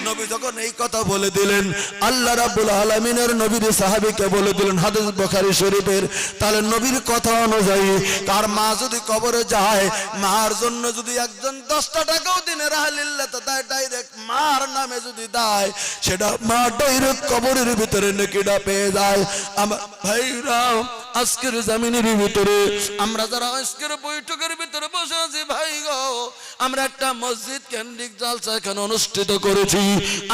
নবী যখন এই কথা বলে দিলেন, আল্লাহ রাব্বুল আলামিনের নবীর সাহাবীকে বলে দিলেন, হাদিস বুখারী শরীফের। তাহলে নবীর কথা অনুযায়ী কার মা যদি কবরে যায়, মার জন্য যদি একজন 10টা টাকাও দিনে রাহলিল্লাহ তো দেয়, ডাইরেক্ট মার নামে যদি দেয়, সেটা মা ডাইরেক্ট কবরের ভিতরে নেকিটা পেয়ে যায়। আমার ভাইরা, আজকের জমিনের ভিতরে আমরা যারা আজকের বৈঠকের ভিতরে বসে আছি ভাই গো, আমরা একটা মসজিদ কেন্দ্রিক জালসা এখানে অনুষ্ঠিত করেছি।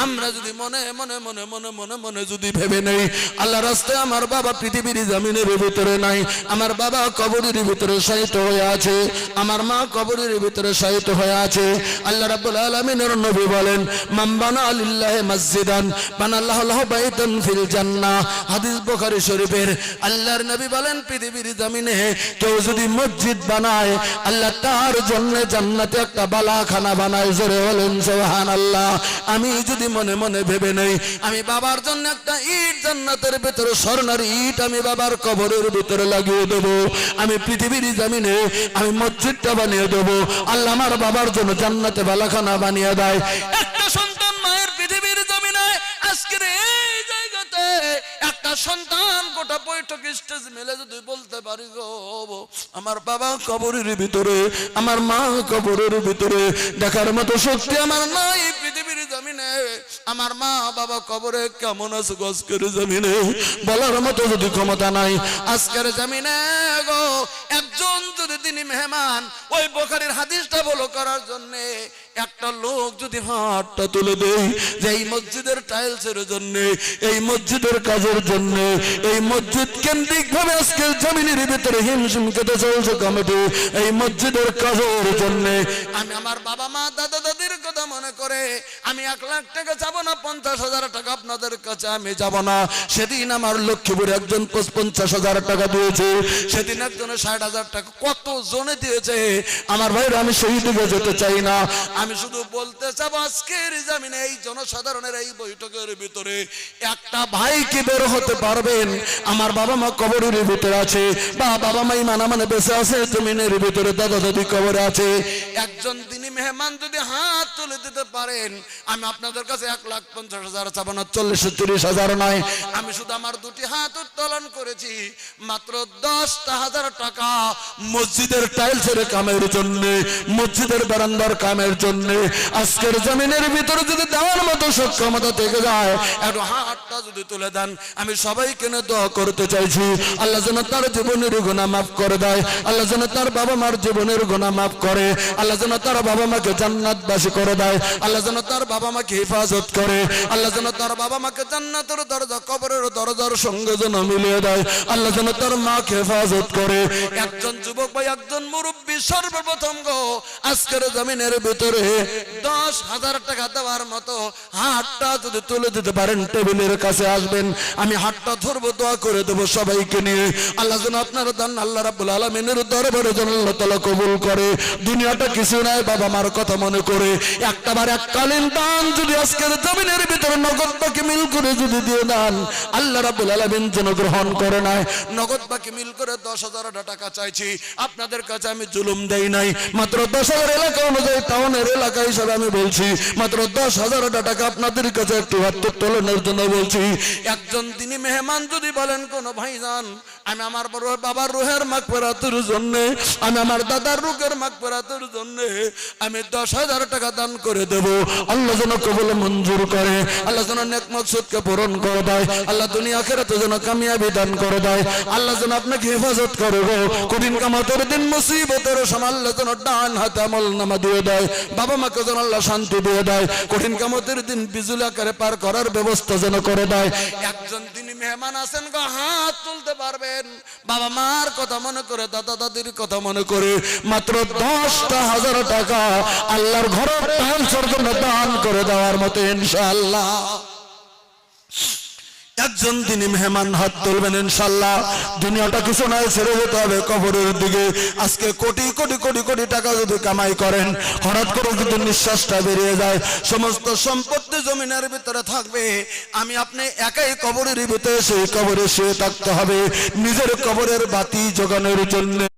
আমরা যদি মনে মনে মনে মনে মনে মনে যদি ভেবে নেই, আল্লাহ রাস্তায় আমার বাবা পৃথিবীর জমিনের ভিতরে নাই, আমার বাবা কবরের ভিতরে শায়িত হয়ে আছে, আমার মা কবরের ভিতরে শায়িত হয়ে আছে। আল্লাহ রাব্বুল আলামিনের নবী বলেন, মান বানা লিল্লাহি মসজিদান বানাল্লাহু লাহু বাইতান ফিল জান্নাহ। হাদিস বুখারী শরীফের। আল্লাহর নবী বলেন, পৃথিবীর জমিনে কেউ যদি মসজিদ বানায়, আল্লাহ তার জন্য জান্নাতে একটা বালাখানা বানায়। জোরে বলেন সুবহানাল্লাহ। আমি যদি মনে মনে ভেবে নেই, আমি বাবার জন্য একটা ইট জান্নাতের ভিতরে স্বর্ণের ইট আমি বাবার কবরের ভিতরে লাগিয়ে দেব, আমি পৃথিবীর জমিনে আমি মসজিদটা বানিয়ে দেব, আল্লাহ আমার বাবার জন্য জান্নাতে বালাখানা বানিয়ে দেয়। একটা সন্তান মায়ের পৃথিবীর জমিনে আজকের এই জায়গাতে একটা সন্তান গোটা বৈঠক স্টেজ মেলে যদি বলতে পারি গো, আমার বাবা কবরের ভিতরে, আমার মা কবরের ভিতরে, দেখার মতো শক্তি আমার নাই পৃথিবীর জমিনে, আমার মা বাবা কবরে কেমন আছে আজকের জমিনে বলার মতো যদি ক্ষমতা নাই। আজকের জমিনে গো একজন যদি তিনি মেহমান ওই বুখারীর হাদিসটা ফলো করার জন্য একটা লোক যদি হাতটা তুলে দেয় যে এই মসজিদের টাইলসের জন্য, এই মসজিদের কাজের জন্য, এই মসজিদ কেন্দ্রিক ভাবে আজকের জমিনের ভিতরে হিমশিম খেতে চলছে কমিটি, এই মসজিদের কাজের জন্য আমি আমার বাবা মা দাদা দাদির কথা মনে করে আমি 1 লাখ টাকা যাব না, 50,000 টাকা আপনাদের কাছে আমি যাব না। সেদিন আমার লক্ষ্মীপুরে একজন 50,000 টাকা দিয়েছে, সেদিন একজনে 60,000 টাকা, কত জনে দিয়েছে আমার ভাইরা, আমি সেই দিকে যেতে চাই না। আমি শুধু বলতে চাবো আজকের জমিনে এই জনসাধারণের এই বৈঠকের ভিতরে একটা ভাই কি বের হতে পারবেন, আমার বাবা মা কবরের ভিতরে আছে, বা বাবা মা ইমানা মানে বেঁচে আছে জমিনের ভিতরে, দাদা দাদি কবরে আছে, একজন তিনি মেহমান যদি হাত তুলে দিতে পারেন, আমি আপনাদের কাছে 1,50,000 চাবো না, 40-30,000 নয়, আমি শুধু আমার 2টি হাত উত্তোলন করেছি, মাত্র 10,000 টাকা মসজিদের টাইলসের কামের জন্য, মসজিদের বারান্দার কামের জন্য। আজকের জমিনের ভিতরে যদি দেওয়ার মতো সক্ষমতা থেকে যায়, একটু হাতটা যদি তুলে দেন, আমি সবাইকে নিয়ে দোয়া করতে চাইছি, আল্লাহ যেন তার জীবনের গুনাহ মাফ করে দেয়, আল্লাহ যেন তার বাবা মার জীবনের গুনাহ মাফ করে, আল্লাহ যেন তার বাবা মাকে জান্নাতবাসী করে দেয়, আল্লাহ যেন তার বাবা মাকে হেফাজত করে, আল্লাহ যেন তার বাবা মাকে জান্নাতের দরজা কবরের দরজার সঙ্গে যেন মিলিয়ে দেয়, আল্লাহ যেন তার মাকে হেফাজত করে। একজন যুবক ভাই, একজন মুরব্বী সর্বপ্রথম গো আজকের জমিনের ভিতরে 10,000 টাকা দেওয়ার মতো হাতটা যদি তুলে দিতে পারেন, টেবিলের কাছে আসবেন, আমি হাতটা ধরবো, দোয়া করে দেবো সবাইকে নিয়ে। আল্লাহ যেন আপনার দান আল্লাহ রাব্বুল আলামিনের দরবারে যেন আল্লাহ তাআলা কবুল করে। দুনিয়াটা কিছু নাই, বাবা মার কথা মনে করে একটাবার এককালীন দান যদি আজকের জমিনের ভিতরে নগদ বাকি মিল করে যদি দিয়ে দেন, আল্লাহ রাব্বুল আলামিন যেন গ্রহণ করে নাই। নগদ বাকি মিল করে 10,000 টাকা চাইছি, আপনাদের কাছে আমি জুলুম দেই নাই, মাত্র 10,000 এলাকা অনুযায়ী টাউনের এলাকা হিসাবে আমি বলছি, মাত্র 10,000 টাকা আপনাদের কাছে একটু হাত তোলনের জন্য বলছি। একজন তিনি মেহমান যদি বলেন কোন ভাইজান, আমি আমার বাবার রুহের মাগফিরাতের জন্য, আমি আমার দাদার রুহের মাগফিরাতের জন্য আমি 10,000 টাকা দান করে দেব, আল্লাহ যেন কবুল মঞ্জুর করে, আল্লাহ যেন নেক মকসদকে পূরণ করে দেয়, আল্লাহ দুনিয়া আখিরাতে যেন কামিয়াবি দান করে দেয়, আল্লাহ যেন আপনাকে হেফাজত করে গো, কঠিন কিয়ামতের দিন মুসিবতের সময় আল্লাহ যেন ডান হাতে আমলনামা দিয়ে দেয়, বাবা মাকে যেন আল্লাহ শান্তি দিয়ে দেয়, কঠিন কিয়ামতের দিন বিজুলি আকারে পার করার ব্যবস্থা যেন করে দেয়। একজন তিনি মেহমান আছেন গো হাত তুলতে পারবেন বাবা মার কথা মনে করে দাদা দাদির কথা মনে করে মাত্র 10,000 টাকা আল্লাহর ঘরের টাইলসের জন্য দান করে দেওয়ার মতো ইনশাআল্লাহ একজন তিনি মেহমান হাত তুলবেন ইনশাআল্লাহ দুনিয়াটা কিছু নয় ছেড়ে যেতে হবে কবরের দিকে আজকে কোটি কোটি কোটি কোটি টাকা যদি কামাই করেন হঠাৎ করে যদি নিঃশ্বাসটা বেরিয়ে যায় সমস্ত সম্পত্তি জমিনের ভিতরে থাকবে আমি আপনি একাই কবরের ভিতরে সেই কবরে শুয়ে থাকতে হবে নিজের কবরের বাতি জোগানোর জন্য